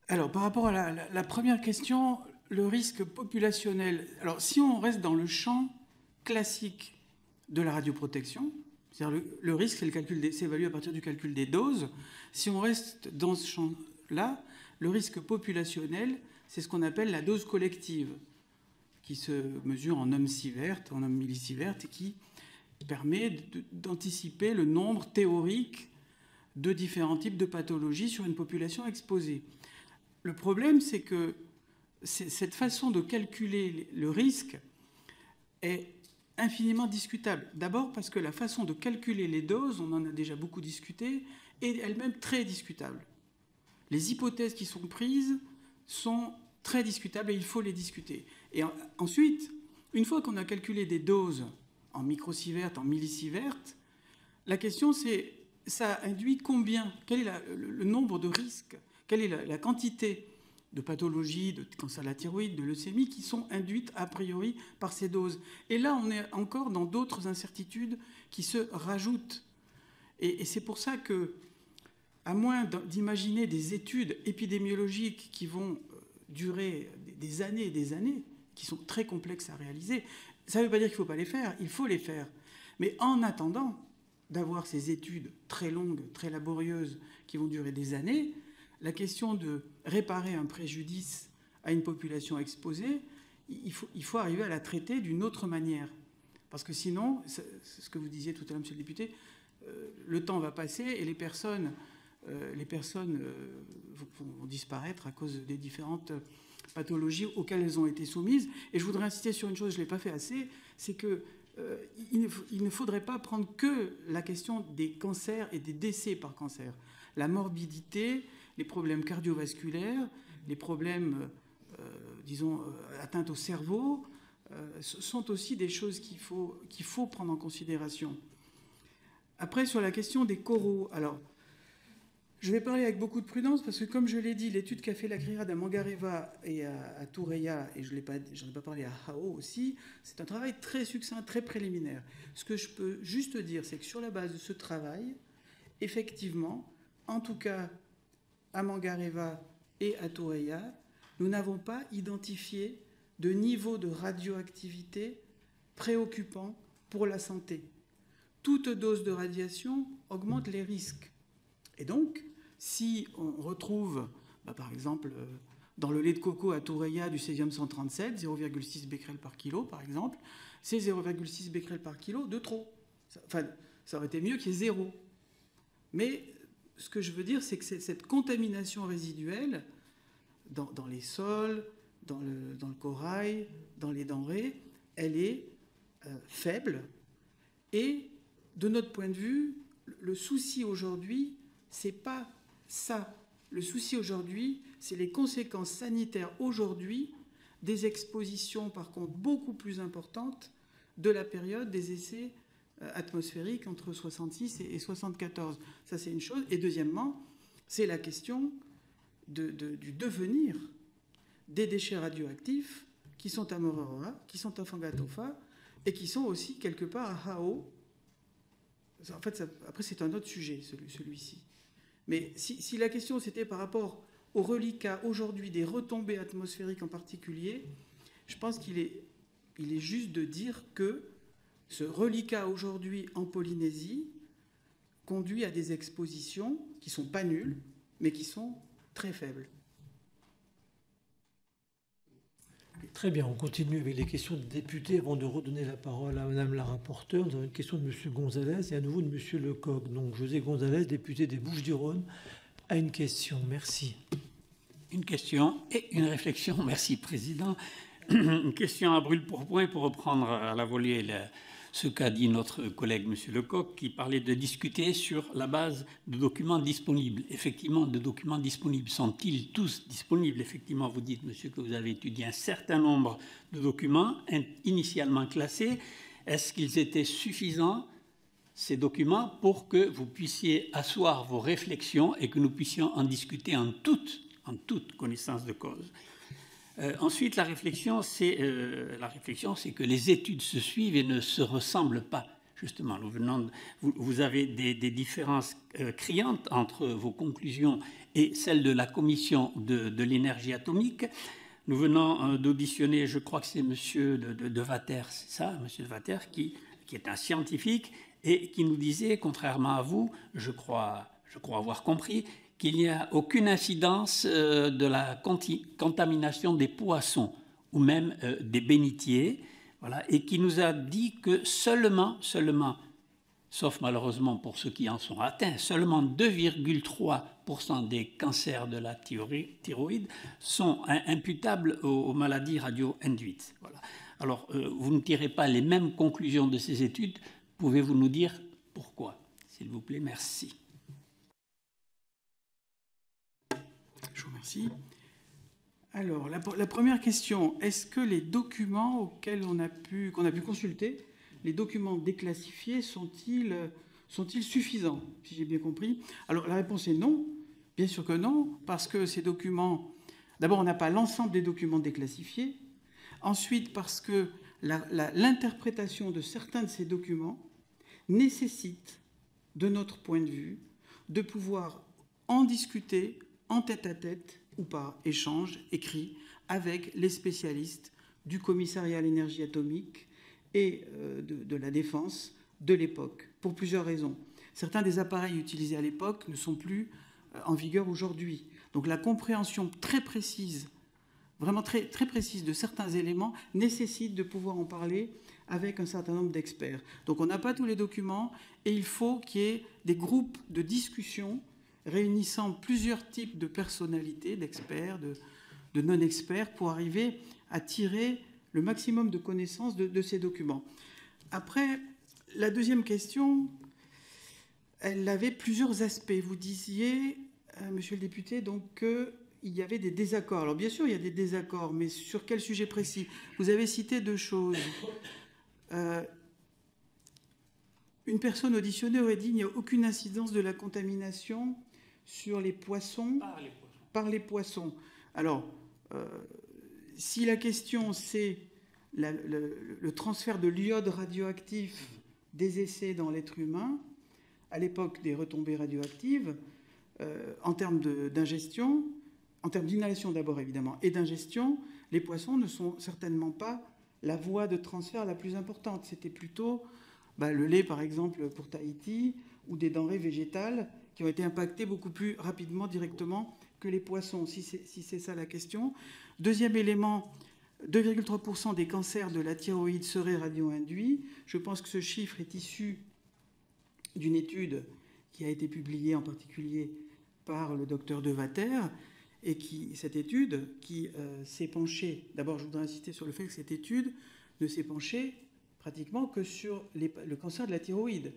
Alors, par rapport à la première question, le risque populationnel. Alors, si on reste dans le champ classique de la radioprotection, c'est-à-dire le risque, c'est évalué à partir du calcul des doses. Si on reste dans ce champ-là, le risque populationnel, c'est ce qu'on appelle la dose collective, qui se mesure en ohms sievert, en ohms millisievert, et qui permet d'anticiper le nombre théorique de différents types de pathologies sur une population exposée. Le problème, c'est que cette façon de calculer le risque est infiniment discutable. D'abord parce que la façon de calculer les doses, on en a déjà beaucoup discuté, est elle-même très discutable. Les hypothèses qui sont prises sont très discutables et il faut les discuter. Et ensuite, une fois qu'on a calculé des doses en microsievert, en millisievert, la question c'est, ça induit combien ? Quel est le nombre de risques ? Quelle est la quantité de pathologies, de cancer de la thyroïde, de leucémie, qui sont induites a priori par ces doses. Et là, on est encore dans d'autres incertitudes qui se rajoutent. Et c'est pour ça que, à moins d'imaginer des études épidémiologiques qui vont durer des années et des années, qui sont très complexes à réaliser, ça ne veut pas dire qu'il ne faut pas les faire, il faut les faire. Mais en attendant d'avoir ces études très longues, très laborieuses, qui vont durer des années, la question de réparer un préjudice à une population exposée, il faut arriver à la traiter d'une autre manière. Parce que sinon, c'est ce que vous disiez tout à l'heure, monsieur le député, le temps va passer et les personnes vont disparaître à cause des différentes pathologies auxquelles elles ont été soumises. Et je voudrais insister sur une chose, je ne l'ai pas fait assez, c'est qu'il ne faudrait pas prendre que la question des cancers et des décès par cancer. La morbidité, les problèmes cardiovasculaires, les problèmes, atteintes au cerveau, sont aussi des choses qu'il faut prendre en considération. Après, sur la question des coraux, alors, je vais parler avec beaucoup de prudence parce que, comme je l'ai dit, l'étude qu'a fait la CRIRAD à Mangareva et à Toureia, et j'en ai pas parlé à Hao aussi, c'est un travail très succinct, très préliminaire. Ce que je peux juste dire, c'est que sur la base de ce travail, effectivement, en tout cas à Mangareva et à Toureia, nous n'avons pas identifié de niveau de radioactivité préoccupant pour la santé. Toute dose de radiation augmente les risques. Et donc, si on retrouve, par exemple, dans le lait de coco à Toureia du césium-137, 0,6 becquerel par kilo, par exemple, c'est 0,6 becquerel par kilo de trop. Ça aurait été mieux qu'il y ait 0. Mais ce que je veux dire, c'est que cette contamination résiduelle dans les sols, dans le corail, dans les denrées, elle est faible. Et de notre point de vue, le souci aujourd'hui, c'est pas ça. Le souci aujourd'hui, c'est les conséquences sanitaires aujourd'hui des expositions, par contre, beaucoup plus importantes de la période des essais atmosphériques entre 66 et 74. Ça, c'est une chose. Et deuxièmement, c'est la question du devenir des déchets radioactifs qui sont à Mororoa, qui sont à Fangatofa et qui sont aussi quelque part à Hao. En fait, après, c'est un autre sujet, celui-ci. Mais si la question, c'était par rapport aux reliquats aujourd'hui, des retombées atmosphériques en particulier, je pense qu'il est juste de dire que ce reliquat aujourd'hui en Polynésie conduit à des expositions qui ne sont pas nulles, mais qui sont très faibles. Très bien, on continue avec les questions de députés avant de redonner la parole à Madame la rapporteure. Nous avons une question de Monsieur Gonzalez et à nouveau de Monsieur Lecoq. Donc José Gonzalez, député des Bouches-du-Rhône, a une question. Merci. Une question et une réflexion. Merci, Président. Une question à brûle-pourpoint pour reprendre à la volée ce qu'a dit notre collègue M. Lecoq, qui parlait de discuter sur la base de documents disponibles. Effectivement, de documents disponibles. Sont-ils tous disponibles? Effectivement, vous dites, monsieur, que vous avez étudié un certain nombre de documents initialement classés. Est-ce qu'ils étaient suffisants, ces documents, pour que vous puissiez asseoir vos réflexions et que nous puissions en discuter en toute connaissance de cause? Ensuite, la réflexion, c'est que les études se suivent et ne se ressemblent pas. Justement, vous avez des différences criantes entre vos conclusions et celles de la commission de l'énergie atomique. Nous venons d'auditionner, je crois que c'est Monsieur de Vater, c'est ça, Monsieur de Vater, qui est un scientifique et qui nous disait, contrairement à vous, je crois avoir compris, qu'il n'y a aucune incidence de la contamination des poissons ou même des bénitiers, voilà, et qui nous a dit que seulement, sauf malheureusement pour ceux qui en sont atteints, seulement 2,3% des cancers de la thyroïde sont imputables aux maladies radio-induites. Voilà. Alors, vous ne tirez pas les mêmes conclusions de ces études. Pouvez-vous nous dire pourquoi, s'il vous plaît? Merci. Je vous remercie. Alors, la première question, est-ce que les documents auxquels qu'on a pu consulter, les documents déclassifiés, sont-ils suffisants, si j'ai bien compris? Alors, la réponse est non, bien sûr que non, parce que ces documents, D'abord, on n'a pas l'ensemble des documents déclassifiés. Ensuite, parce que l'interprétation de certains de ces documents nécessite, de notre point de vue, de pouvoir en discuter en tête-à-tête ou par échange écrit avec les spécialistes du commissariat à l'énergie atomique et de la défense de l'époque, pour plusieurs raisons. Certains des appareils utilisés à l'époque ne sont plus en vigueur aujourd'hui. Donc la compréhension très précise, vraiment très, très précise de certains éléments nécessite de pouvoir en parler avec un certain nombre d'experts. Donc on n'a pas tous les documents et il faut qu'il y ait des groupes de discussion réunissant plusieurs types de personnalités, d'experts, de non-experts, pour arriver à tirer le maximum de connaissances de ces documents. Après, la deuxième question, elle avait plusieurs aspects. Vous disiez, monsieur le député, donc qu'il y avait des désaccords. Alors bien sûr, il y a des désaccords, mais sur quel sujet précis? Vous avez cité deux choses. Une personne auditionnée aurait dit qu'il n'y a aucune incidence de la contamination sur les poissons par les poissons. Alors, si la question c'est le transfert de l'iode radioactif des essais dans l'être humain, à l'époque des retombées radioactives, en termes d'ingestion, en termes d'inhalation d'abord évidemment, et d'ingestion, les poissons ne sont certainement pas la voie de transfert la plus importante. C'était plutôt le lait, par exemple, pour Tahiti, ou des denrées végétales qui ont été impactées beaucoup plus rapidement, directement, que les poissons, si c'est ça la question. Deuxième élément, 2,3% des cancers de la thyroïde seraient radio-induits. Je pense que ce chiffre est issu d'une étude qui a été publiée en particulier par le docteur Devater, et cette étude qui s'est penchée, d'abord je voudrais insister sur le fait que cette étude ne s'est penchée pratiquement que sur le cancer de la thyroïde.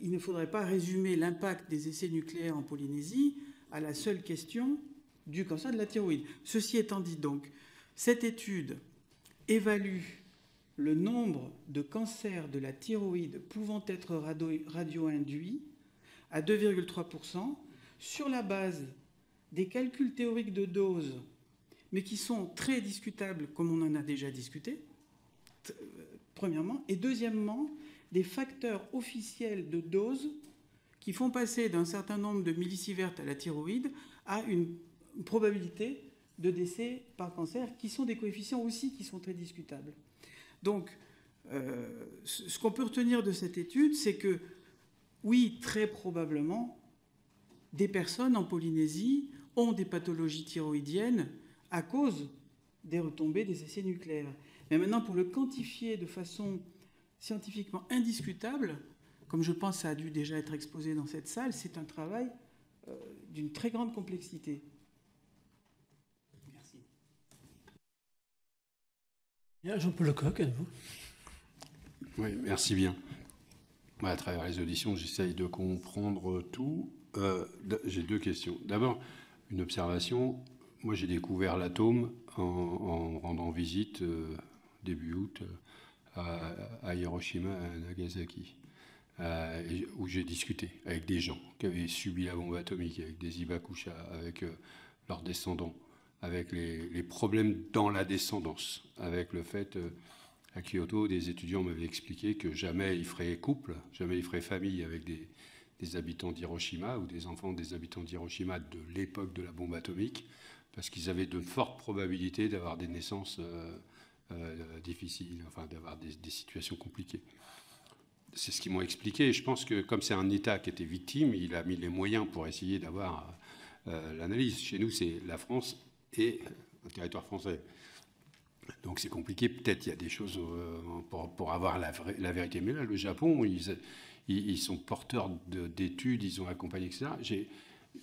Il ne faudrait pas résumer l'impact des essais nucléaires en Polynésie à la seule question du cancer de la thyroïde. Ceci étant dit, donc, cette étude évalue le nombre de cancers de la thyroïde pouvant être radio-induits à 2,3% sur la base des calculs théoriques de dose, mais qui sont très discutables, comme on en a déjà discuté, premièrement, et deuxièmement, des facteurs officiels de dose qui font passer d'un certain nombre de millisieverts à la thyroïde à une probabilité de décès par cancer, qui sont des coefficients aussi qui sont très discutables. Donc, ce qu'on peut retenir de cette étude, c'est que, oui, très probablement, des personnes en Polynésie ont des pathologies thyroïdiennes à cause des retombées des essais nucléaires. Mais maintenant, pour le quantifier de façon scientifiquement indiscutable, comme je pense que ça a dû déjà être exposé dans cette salle, c'est un travail d'une très grande complexité. Merci. Bien, Jean-Paul Lecoq, à vous. Oui, merci bien. À travers les auditions, j'essaye de comprendre tout. J'ai deux questions. D'abord, une observation. Moi, j'ai découvert l'atome en rendant visite début août à Hiroshima, à Nagasaki, où j'ai discuté avec des gens qui avaient subi la bombe atomique, avec des Hibakusha, avec leurs descendants, avec les problèmes dans la descendance, avec le fait, à Kyoto, des étudiants m'avaient expliqué que jamais ils feraient couple, jamais ils feraient famille avec des habitants d'Hiroshima ou des enfants des habitants d'Hiroshima de l'époque de la bombe atomique, parce qu'ils avaient de fortes probabilités d'avoir des naissances difficiles, enfin d'avoir des situations compliquées. C'est ce qu'ils m'ont expliqué. Et je pense que comme c'est un État qui était victime, il a mis les moyens pour essayer d'avoir l'analyse. Chez nous, c'est la France et un territoire français. Donc c'est compliqué. Peut-être il y a des choses pour avoir la vérité. Mais là, le Japon, ils sont porteurs d'études, ils ont accompagné, etc.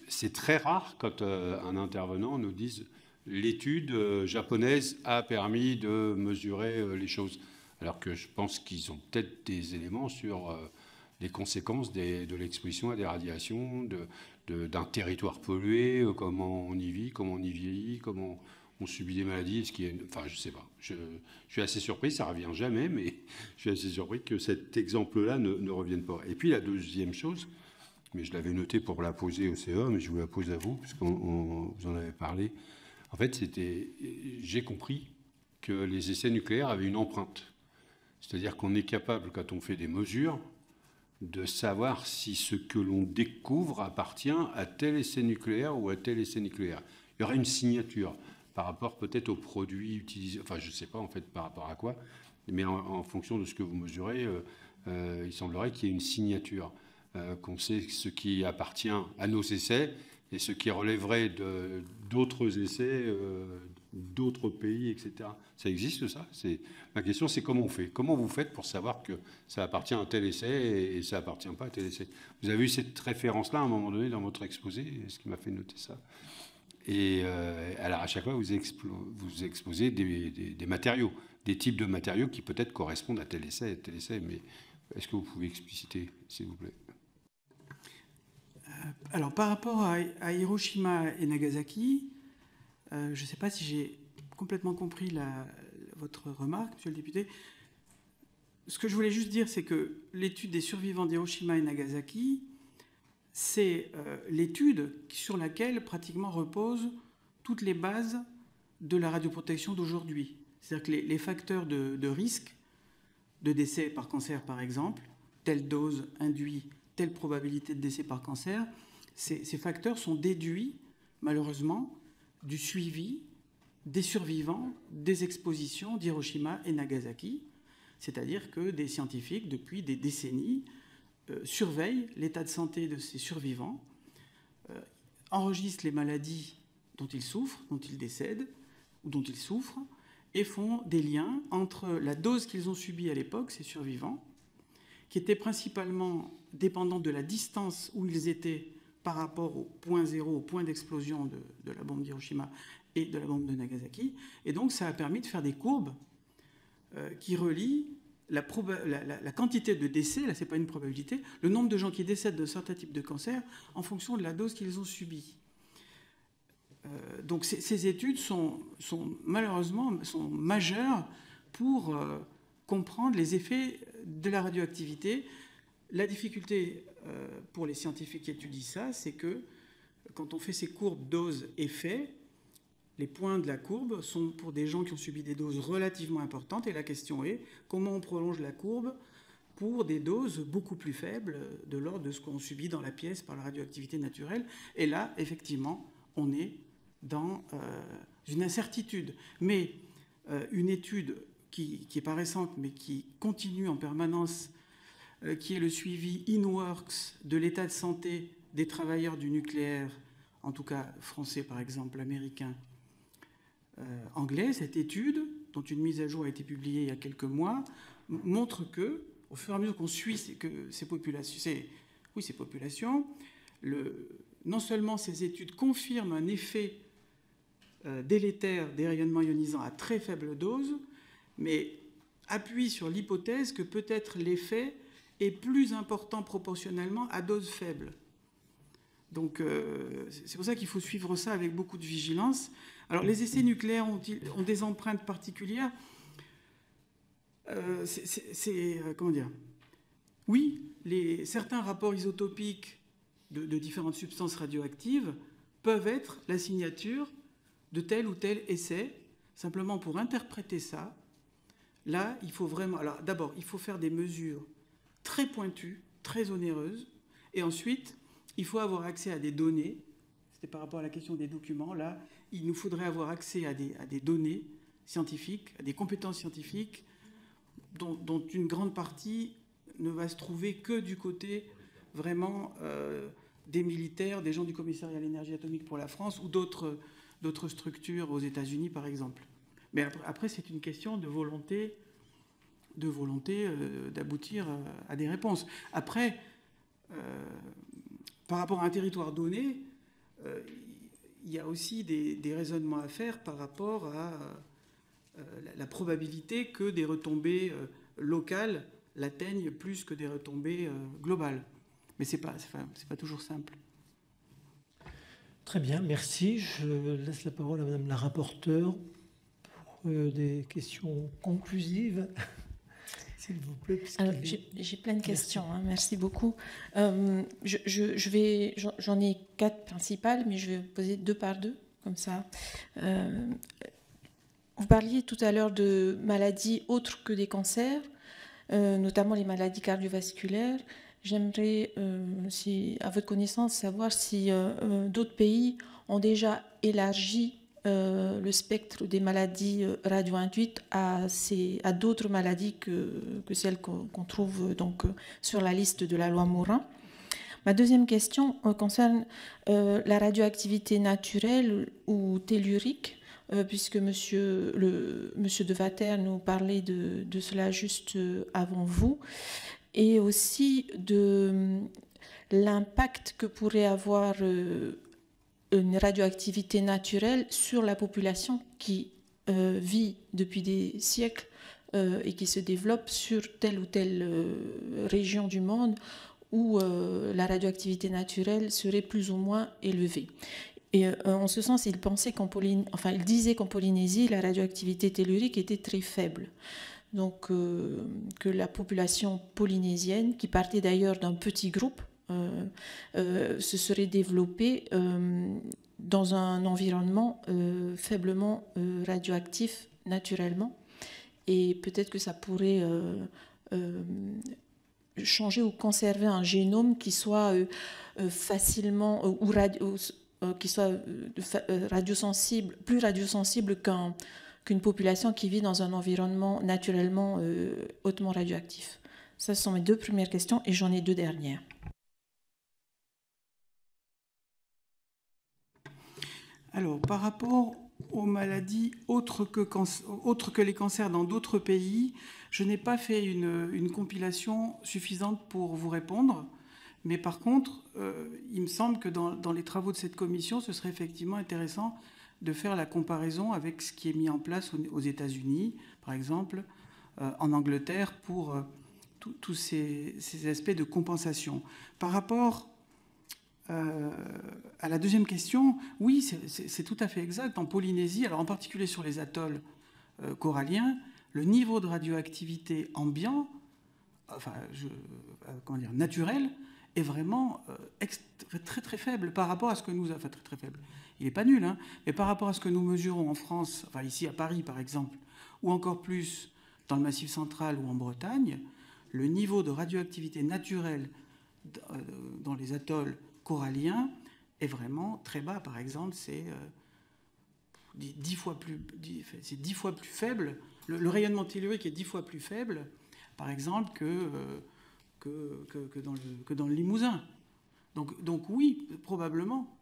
C'est très rare quand un intervenant nous dise l'étude japonaise a permis de mesurer les choses. Alors que je pense qu'ils ont peut-être des éléments sur les conséquences de l'exposition à des radiations, d'un territoire pollué, comment on y vit, comment on y vieillit, comment on subit des maladies. Enfin, je ne sais pas. Je suis assez surpris, ça ne revient jamais, mais je suis assez surpris que cet exemple-là ne revienne pas. Et puis la deuxième chose, mais je l'avais noté pour la poser au CA, mais je vous la pose à vous, puisque vous en avez parlé. En fait, j'ai compris que les essais nucléaires avaient une empreinte. C'est-à-dire qu'on est capable, quand on fait des mesures, de savoir si ce que l'on découvre appartient à tel essai nucléaire ou à tel essai nucléaire. Il y aura une signature par rapport peut-être aux produits utilisés, enfin je ne sais pas en fait par rapport à quoi, mais en fonction de ce que vous mesurez, il semblerait qu'il y ait une signature, qu'on sait ce qui appartient à nos essais et ce qui relèverait d'autres essais, d'autres pays, etc. Ça existe, ça? Ma question, c'est comment on fait? Comment vous faites pour savoir que ça appartient à tel essai et ça appartient pas à tel essai? Vous avez eu cette référence-là à un moment donné dans votre exposé, ce qui m'a fait noter ça. Et alors, à chaque fois, vous exposez des matériaux, des types de matériaux qui peut-être correspondent à tel essai, mais est-ce que vous pouvez expliciter, s'il vous plaît? Alors, par rapport à Hiroshima et Nagasaki, je ne sais pas si j'ai complètement compris votre remarque, monsieur le député. Ce que je voulais juste dire, c'est que l'étude des survivants d'Hiroshima et Nagasaki, c'est l'étude sur laquelle pratiquement reposent toutes les bases de la radioprotection d'aujourd'hui. C'est-à-dire que les facteurs de risque de décès par cancer, par exemple, telle dose induit telle probabilité de décès par cancer, ces facteurs sont déduits, malheureusement, du suivi des survivants des expositions d'Hiroshima et Nagasaki. C'est-à-dire que des scientifiques, depuis des décennies, surveillent l'état de santé de ces survivants, enregistrent les maladies dont ils souffrent, dont ils décèdent, ou dont ils souffrent, et font des liens entre la dose qu'ils ont subie à l'époque, ces survivants, qui étaient principalement dépendants de la distance où ils étaient par rapport au point zéro, au point d'explosion de la bombe d'Hiroshima et de la bombe de Nagasaki. Et donc ça a permis de faire des courbes qui relient la quantité de décès, là c'est pas une probabilité, le nombre de gens qui décèdent de certains types de cancers en fonction de la dose qu'ils ont subie. Donc ces études sont malheureusement majeures pour comprendre les effets de la radioactivité. La difficulté pour les scientifiques qui étudient ça, c'est que quand on fait ces courbes dose-effet, les points de la courbe sont pour des gens qui ont subi des doses relativement importantes, et la question est comment on prolonge la courbe pour des doses beaucoup plus faibles, de l'ordre de ce qu'on subit dans la pièce par la radioactivité naturelle. Et là, effectivement, on est dans une incertitude. Mais une étude qui n'est pas récente, mais qui continue en permanence, qui est le suivi INWORKS de l'état de santé des travailleurs du nucléaire, en tout cas français par exemple, américain, anglais. Cette étude, dont une mise à jour a été publiée il y a quelques mois, montre que, au fur et à mesure qu'on suit ces populations, non seulement ces études confirment un effet délétère des rayonnements ionisants à très faible dose, mais appuient sur l'hypothèse que peut-être l'effet est plus important proportionnellement à dose faible. Donc c'est pour ça qu'il faut suivre ça avec beaucoup de vigilance. Alors les essais nucléaires ont des empreintes particulières. Comment dire ? Oui, certains rapports isotopiques de différentes substances radioactives peuvent être la signature de tel ou tel essai. Simplement pour interpréter ça, là, il faut vraiment... Alors d'abord, il faut faire des mesures très pointues, très onéreuses, et ensuite, il faut avoir accès à des données. C'était par rapport à la question des documents. Là, il nous faudrait avoir accès à des données scientifiques, à des compétences scientifiques, dont une grande partie ne va se trouver que du côté vraiment des militaires, des gens du commissariat à l'énergie atomique pour la France ou d'autres structures aux États-Unis, par exemple. Mais après, c'est une question de volonté d'aboutir à des réponses. Après, par rapport à un territoire donné, il y a aussi des raisonnements à faire par rapport à la probabilité que des retombées locales l'atteignent plus que des retombées globales. Mais c'est pas toujours simple. Très bien, merci. Je laisse la parole à Madame la rapporteure pour des questions conclusives. S'il vous plaît. Alors, j'ai plein de questions, merci beaucoup. J'en ai 4 principales, mais je vais poser 2 par 2, comme ça. Vous parliez tout à l'heure de maladies autres que des cancers, notamment les maladies cardiovasculaires. J'aimerais, à votre connaissance, savoir si d'autres pays ont déjà élargi le spectre des maladies radio-induites à d'autres maladies que celles qu'on trouve donc sur la liste de la loi Morin. Ma deuxième question concerne la radioactivité naturelle ou tellurique, puisque monsieur De Vater nous parlait de cela juste avant vous, et aussi de l'impact que pourrait avoir une radioactivité naturelle sur la population qui vit depuis des siècles et qui se développe sur telle ou telle région du monde où la radioactivité naturelle serait plus ou moins élevée. Et en ce sens, il disait qu'en Polynésie, la radioactivité tellurique était très faible. Donc, que la population polynésienne, qui partait d'ailleurs d'un petit groupe, se serait développée dans un environnement faiblement radioactif naturellement. Et peut-être que ça pourrait changer ou conserver un génome qui soit facilement qui soit radiosensible, plus radiosensible qu'une population qui vit dans un environnement naturellement hautement radioactif. Ça, ce sont mes deux premières questions et j'en ai deux dernières. Alors, par rapport aux maladies autres que les cancers dans d'autres pays, je n'ai pas fait une compilation suffisante pour vous répondre. Mais par contre, il me semble que dans les travaux de cette commission, ce serait effectivement intéressant de faire la comparaison avec ce qui est mis en place aux États-Unis, par exemple, en Angleterre, pour tous ces aspects de compensation. Par rapport à la deuxième question, oui, c'est tout à fait exact. En Polynésie, alors en particulier sur les atolls coralliens, le niveau de radioactivité ambiant, naturel, est vraiment très très faible par rapport à ce que nous... Enfin, très faible. Il n'est pas nul, hein, mais par rapport à ce que nous mesurons en France, enfin ici à Paris par exemple, ou encore plus dans le Massif central ou en Bretagne, le niveau de radioactivité naturelle dans les atolls coralliens est vraiment très bas. Par exemple, c'est 10 fois plus faible. Le rayonnement tellurique est 10 fois plus faible, par exemple, que dans le Limousin. Donc oui, probablement.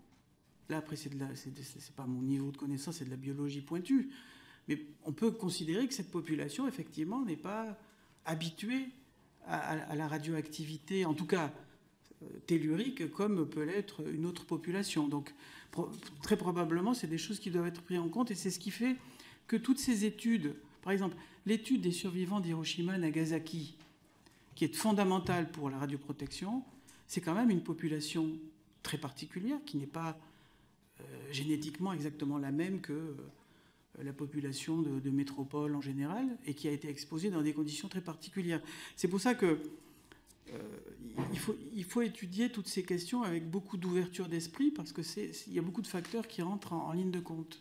Là, après, c'est pas mon niveau de connaissance, c'est de la biologie pointue. Mais on peut considérer que cette population, effectivement, n'est pas habituée à la radioactivité, en tout cas tellurique, comme peut l'être une autre population. Donc, très probablement, c'est des choses qui doivent être prises en compte. Et c'est ce qui fait que toutes ces études, par exemple, l'étude des survivants d'Hiroshima et Nagasaki, qui est fondamentale pour la radioprotection, c'est quand même une population très particulière, qui n'est pas génétiquement exactement la même que la population de métropole en général, et qui a été exposée dans des conditions très particulières. C'est pour ça que il faut étudier toutes ces questions avec beaucoup d'ouverture d'esprit, parce qu'il y a beaucoup de facteurs qui rentrent en ligne de compte.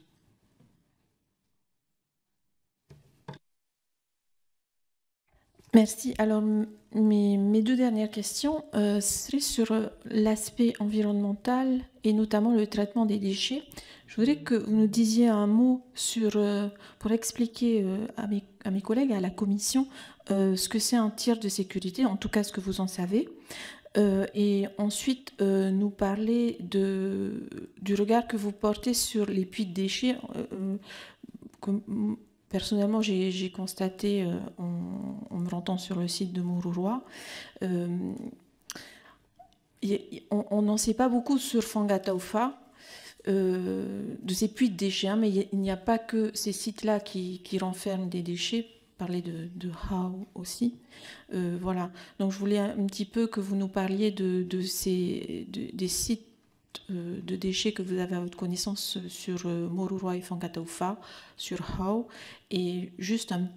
Merci. Alors, mes deux dernières questions seraient sur l'aspect environnemental et notamment le traitement des déchets. Je voudrais que vous nous disiez un mot pour expliquer à mes collègues, à la commission, ce que c'est un tir de sécurité, en tout cas ce que vous en savez. Et ensuite, nous parler du regard que vous portez sur les puits de déchets. Personnellement, j'ai constaté, en me rendant sur le site de Mururoa, on n'en sait pas beaucoup sur Fangataufa, de ces puits de déchets, hein, mais il n'y a pas que ces sites-là qui renferment des déchets. Parler de Hau aussi. Voilà. Donc, je voulais un petit peu que vous nous parliez des sites de déchets que vous avez à votre connaissance sur Mururoa et Fangataufa, sur Hau, et juste une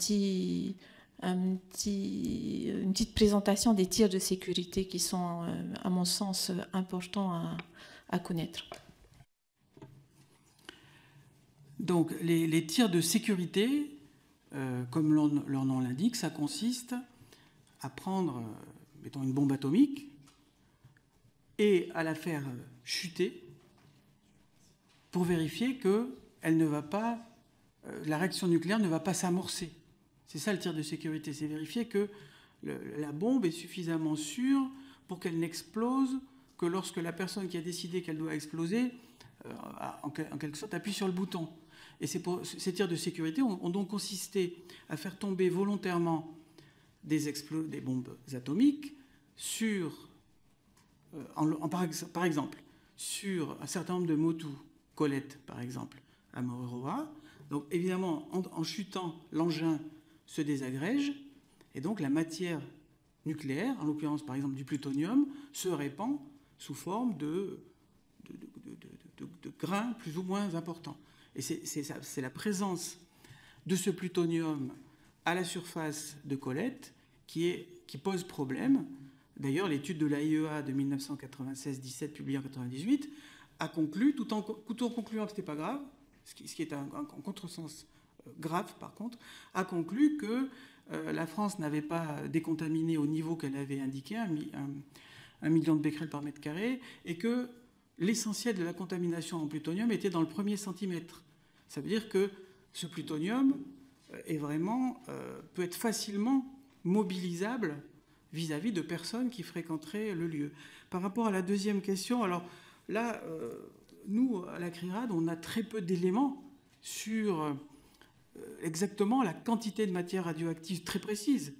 petite présentation des tirs de sécurité qui sont, à mon sens, importants à connaître. Donc les tirs de sécurité, comme leur nom l'indique, ça consiste à prendre, mettons, une bombe atomique et à la faire chuter pour vérifier que elle ne va pas, la réaction nucléaire ne va pas s'amorcer. C'est ça le tir de sécurité, c'est vérifier que la bombe est suffisamment sûre pour qu'elle n'explose que lorsque la personne qui a décidé qu'elle doit exploser, en quelque sorte, appuie sur le bouton. Et ces tirs de sécurité ont donc consisté à faire tomber volontairement des bombes atomiques sur, par exemple, sur un certain nombre de motus, Colette par exemple, à Mururoa. Donc évidemment, en chutant, l'engin se désagrège, et donc la matière nucléaire, en l'occurrence par exemple du plutonium, se répand sous forme de grains plus ou moins importants. Et c'est la présence de ce plutonium à la surface de Colette qui pose problème. D'ailleurs, l'étude de l'AIEA de 1996-17, publiée en 1998, a conclu, tout en concluant que ce n'était pas grave, ce qui est un contresens grave par contre, a conclu que la France n'avait pas décontaminé au niveau qu'elle avait indiqué, 1 million de becquerels par mètre carré, et que l'essentiel de la contamination en plutonium était dans le premier centimètre. Ça veut dire que ce plutonium peut être facilement mobilisable vis-à-vis de personnes qui fréquenteraient le lieu. Par rapport à la deuxième question, alors là, nous, à la CRIRAD, on a très peu d'éléments sur exactement la quantité de matière radioactive très précise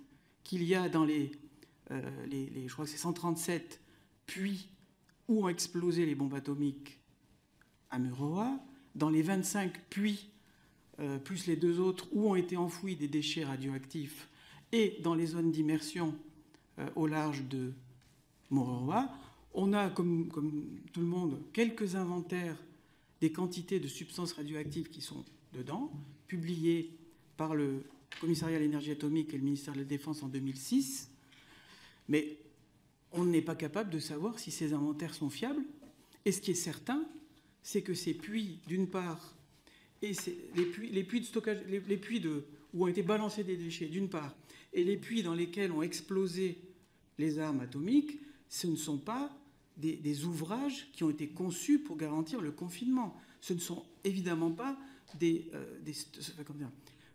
qu'il y a dans je crois que c'est 137 puits où ont explosé les bombes atomiques à Mururoa, dans les 25 puits, plus les 2 autres, où ont été enfouis des déchets radioactifs, et dans les zones d'immersion au large de Mururoa. On a, comme tout le monde, quelques inventaires des quantités de substances radioactives qui sont dedans, publiés par le Commissariat à l'énergie atomique et le ministère de la Défense en 2006. Mais on n'est pas capable de savoir si ces inventaires sont fiables. Et ce qui est certain, c'est que ces puits, d'une part, et les puits de stockage, les puits où ont été balancés des déchets, d'une part, et les puits dans lesquels ont explosé les armes atomiques, ce ne sont pas des ouvrages qui ont été conçus pour garantir le confinement. Ce ne sont évidemment pas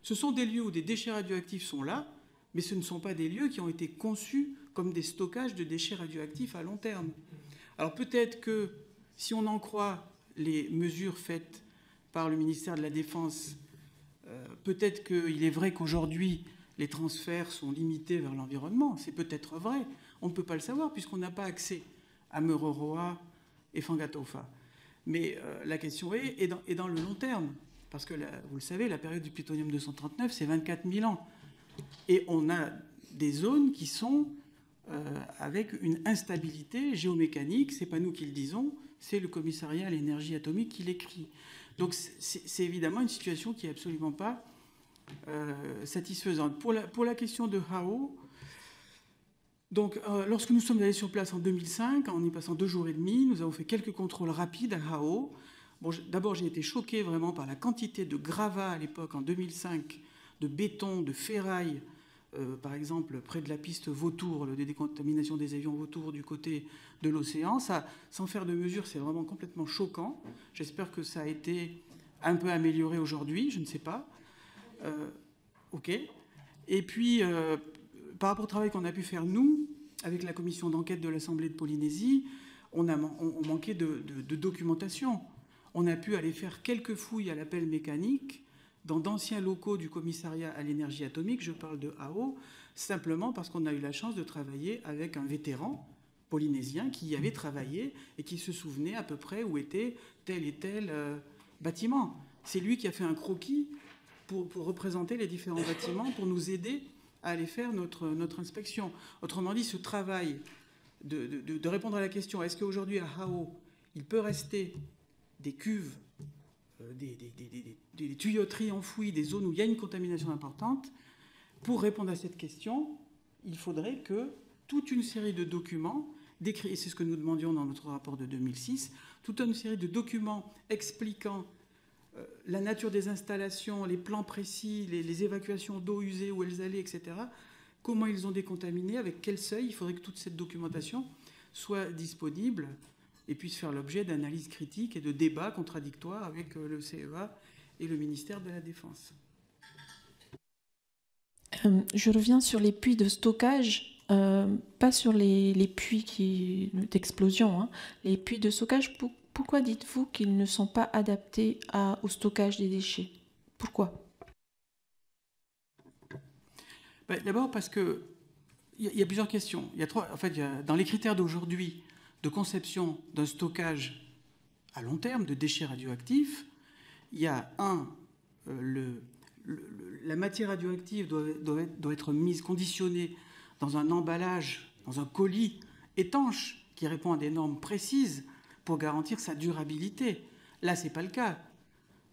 ce sont des lieux où des déchets radioactifs sont là, mais ce ne sont pas des lieux qui ont été conçus comme des stockages de déchets radioactifs à long terme. Alors peut-être que, si on en croit les mesures faites par le ministère de la Défense, peut-être qu'il est vrai qu'aujourd'hui, les transferts sont limités vers l'environnement. C'est peut-être vrai. On ne peut pas le savoir puisqu'on n'a pas accès à Mururoa et Fangatofa. Mais la question est dans le long terme. Parce que, vous le savez, la période du plutonium-239, c'est 24 000 ans. Et on a des zones qui sont avec une instabilité géomécanique. Ce n'est pas nous qui le disons, c'est le Commissariat à l'énergie atomique qui l'écrit. Donc c'est évidemment une situation qui n'est absolument pas satisfaisante. Pour la question de Hao, donc, lorsque nous sommes allés sur place en 2005, en y passant 2 jours et demi, nous avons fait quelques contrôles rapides à Hao. Bon, d'abord, j'ai été choqué vraiment par la quantité de gravats à l'époque, en 2005, de béton, de ferraille, par exemple, près de la piste Vautour, de décontamination des avions Vautour du côté de l'océan. Ça, sans faire de mesure, c'est vraiment complètement choquant. J'espère que ça a été un peu amélioré aujourd'hui, je ne sais pas. OK. Et puis, par rapport au travail qu'on a pu faire, nous, avec la commission d'enquête de l'Assemblée de Polynésie, on manquait de documentation. On a pu aller faire quelques fouilles à la pelle mécanique dans d'anciens locaux du commissariat à l'énergie atomique, je parle de Hao, simplement parce qu'on a eu la chance de travailler avec un vétéran polynésien qui y avait travaillé et qui se souvenait à peu près où était tel et tel bâtiment. C'est lui qui a fait un croquis pour représenter les différents bâtiments, pour nous aider à aller faire notre inspection. Autrement dit, ce travail de répondre à la question, est-ce qu'aujourd'hui à Hao, il peut rester des cuves, des tuyauteries enfouies, des zones où il y a une contamination importante? Pour répondre à cette question, il faudrait que toute une série de documents, et c'est ce que nous demandions dans notre rapport de 2006, toute une série de documents expliquant la nature des installations, les plans précis, les évacuations d'eau usée, où elles allaient, etc. Comment ils ont décontaminé, avec quel seuil. Il faudrait que toute cette documentation soit disponible et puisse faire l'objet d'analyses critiques et de débats contradictoires avec le CEA et le ministère de la Défense. Je reviens sur les puits de stockage, pas sur les puits d'explosion. Hein. Les puits de stockage, pourquoi dites-vous qu'ils ne sont pas adaptés au stockage des déchets? Pourquoi? D'abord parce qu'il y a plusieurs questions. Dans les critères d'aujourd'hui de conception d'un stockage à long terme de déchets radioactifs, il y a la matière radioactive doit être conditionnée dans un emballage, dans un colis étanche qui répond à des normes précises pour garantir sa durabilité. Là, ce n'est pas le cas.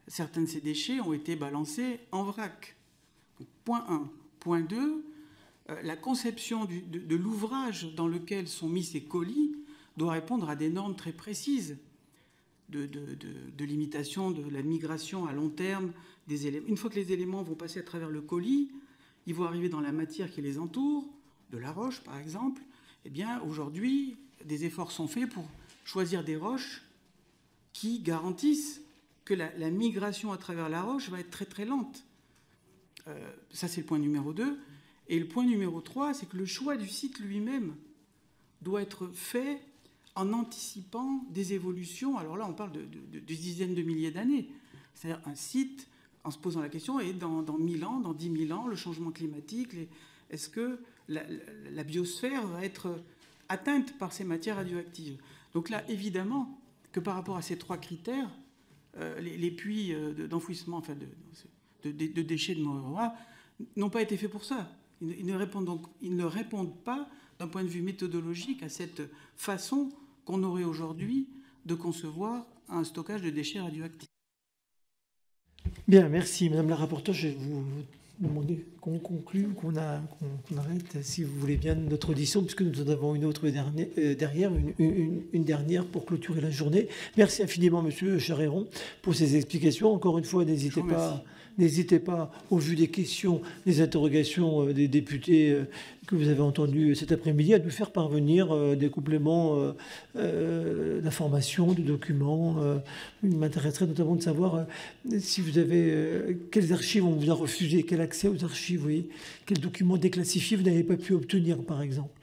Certains de ces déchets ont été balancés en vrac. Donc, point 1. Point 2, la conception de l'ouvrage dans lequel sont mis ces colis doit répondre à des normes très précises de limitation de la migration à long terme des éléments. Une fois que les éléments vont passer à travers le colis, ils vont arriver dans la matière qui les entoure, de la roche par exemple. Eh bien, aujourd'hui, des efforts sont faits pour choisir des roches qui garantissent que la migration à travers la roche va être très très lente. Ça, c'est le point numéro 2. Et le point numéro 3, c'est que le choix du site lui-même doit être fait en anticipant des évolutions. Alors là, on parle de dizaines de milliers d'années. C'est-à-dire un site, en se posant la question, et dans 1000 ans, dans 10 000 ans, le changement climatique, est-ce que la biosphère va être atteinte par ces matières radioactives? Donc là, évidemment, que par rapport à ces 3 critères, les puits d'enfouissement, enfin de déchets de Mururoa n'ont pas été faits pour ça. Ils ne répondent pas, d'un point de vue méthodologique, à cette façon qu'on aurait aujourd'hui de concevoir un stockage de déchets radioactifs. Bien, merci. Madame la rapporteure, je vais vous demander qu'on conclue, qu'on arrête, si vous voulez bien, notre audition, puisque nous en avons une autre derrière, une dernière pour clôturer la journée. Merci infiniment, Monsieur Charéron, pour ces explications. Encore une fois, n'hésitez pas, au vu des questions, des interrogations des députés que vous avez entendus cet après-midi, à nous faire parvenir des compléments d'informations, de documents. Il m'intéresserait notamment de savoir si vous avez quelles archives on vous a refusé, quel accès aux archives, vous voyez, quels documents déclassifiés vous n'avez pas pu obtenir, par exemple.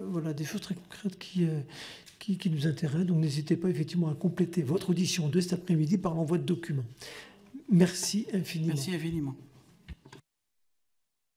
Voilà, des choses très concrètes qui nous intéressent. Donc n'hésitez pas effectivement à compléter votre audition de cet après-midi par l'envoi de documents. Merci infiniment. Merci infiniment.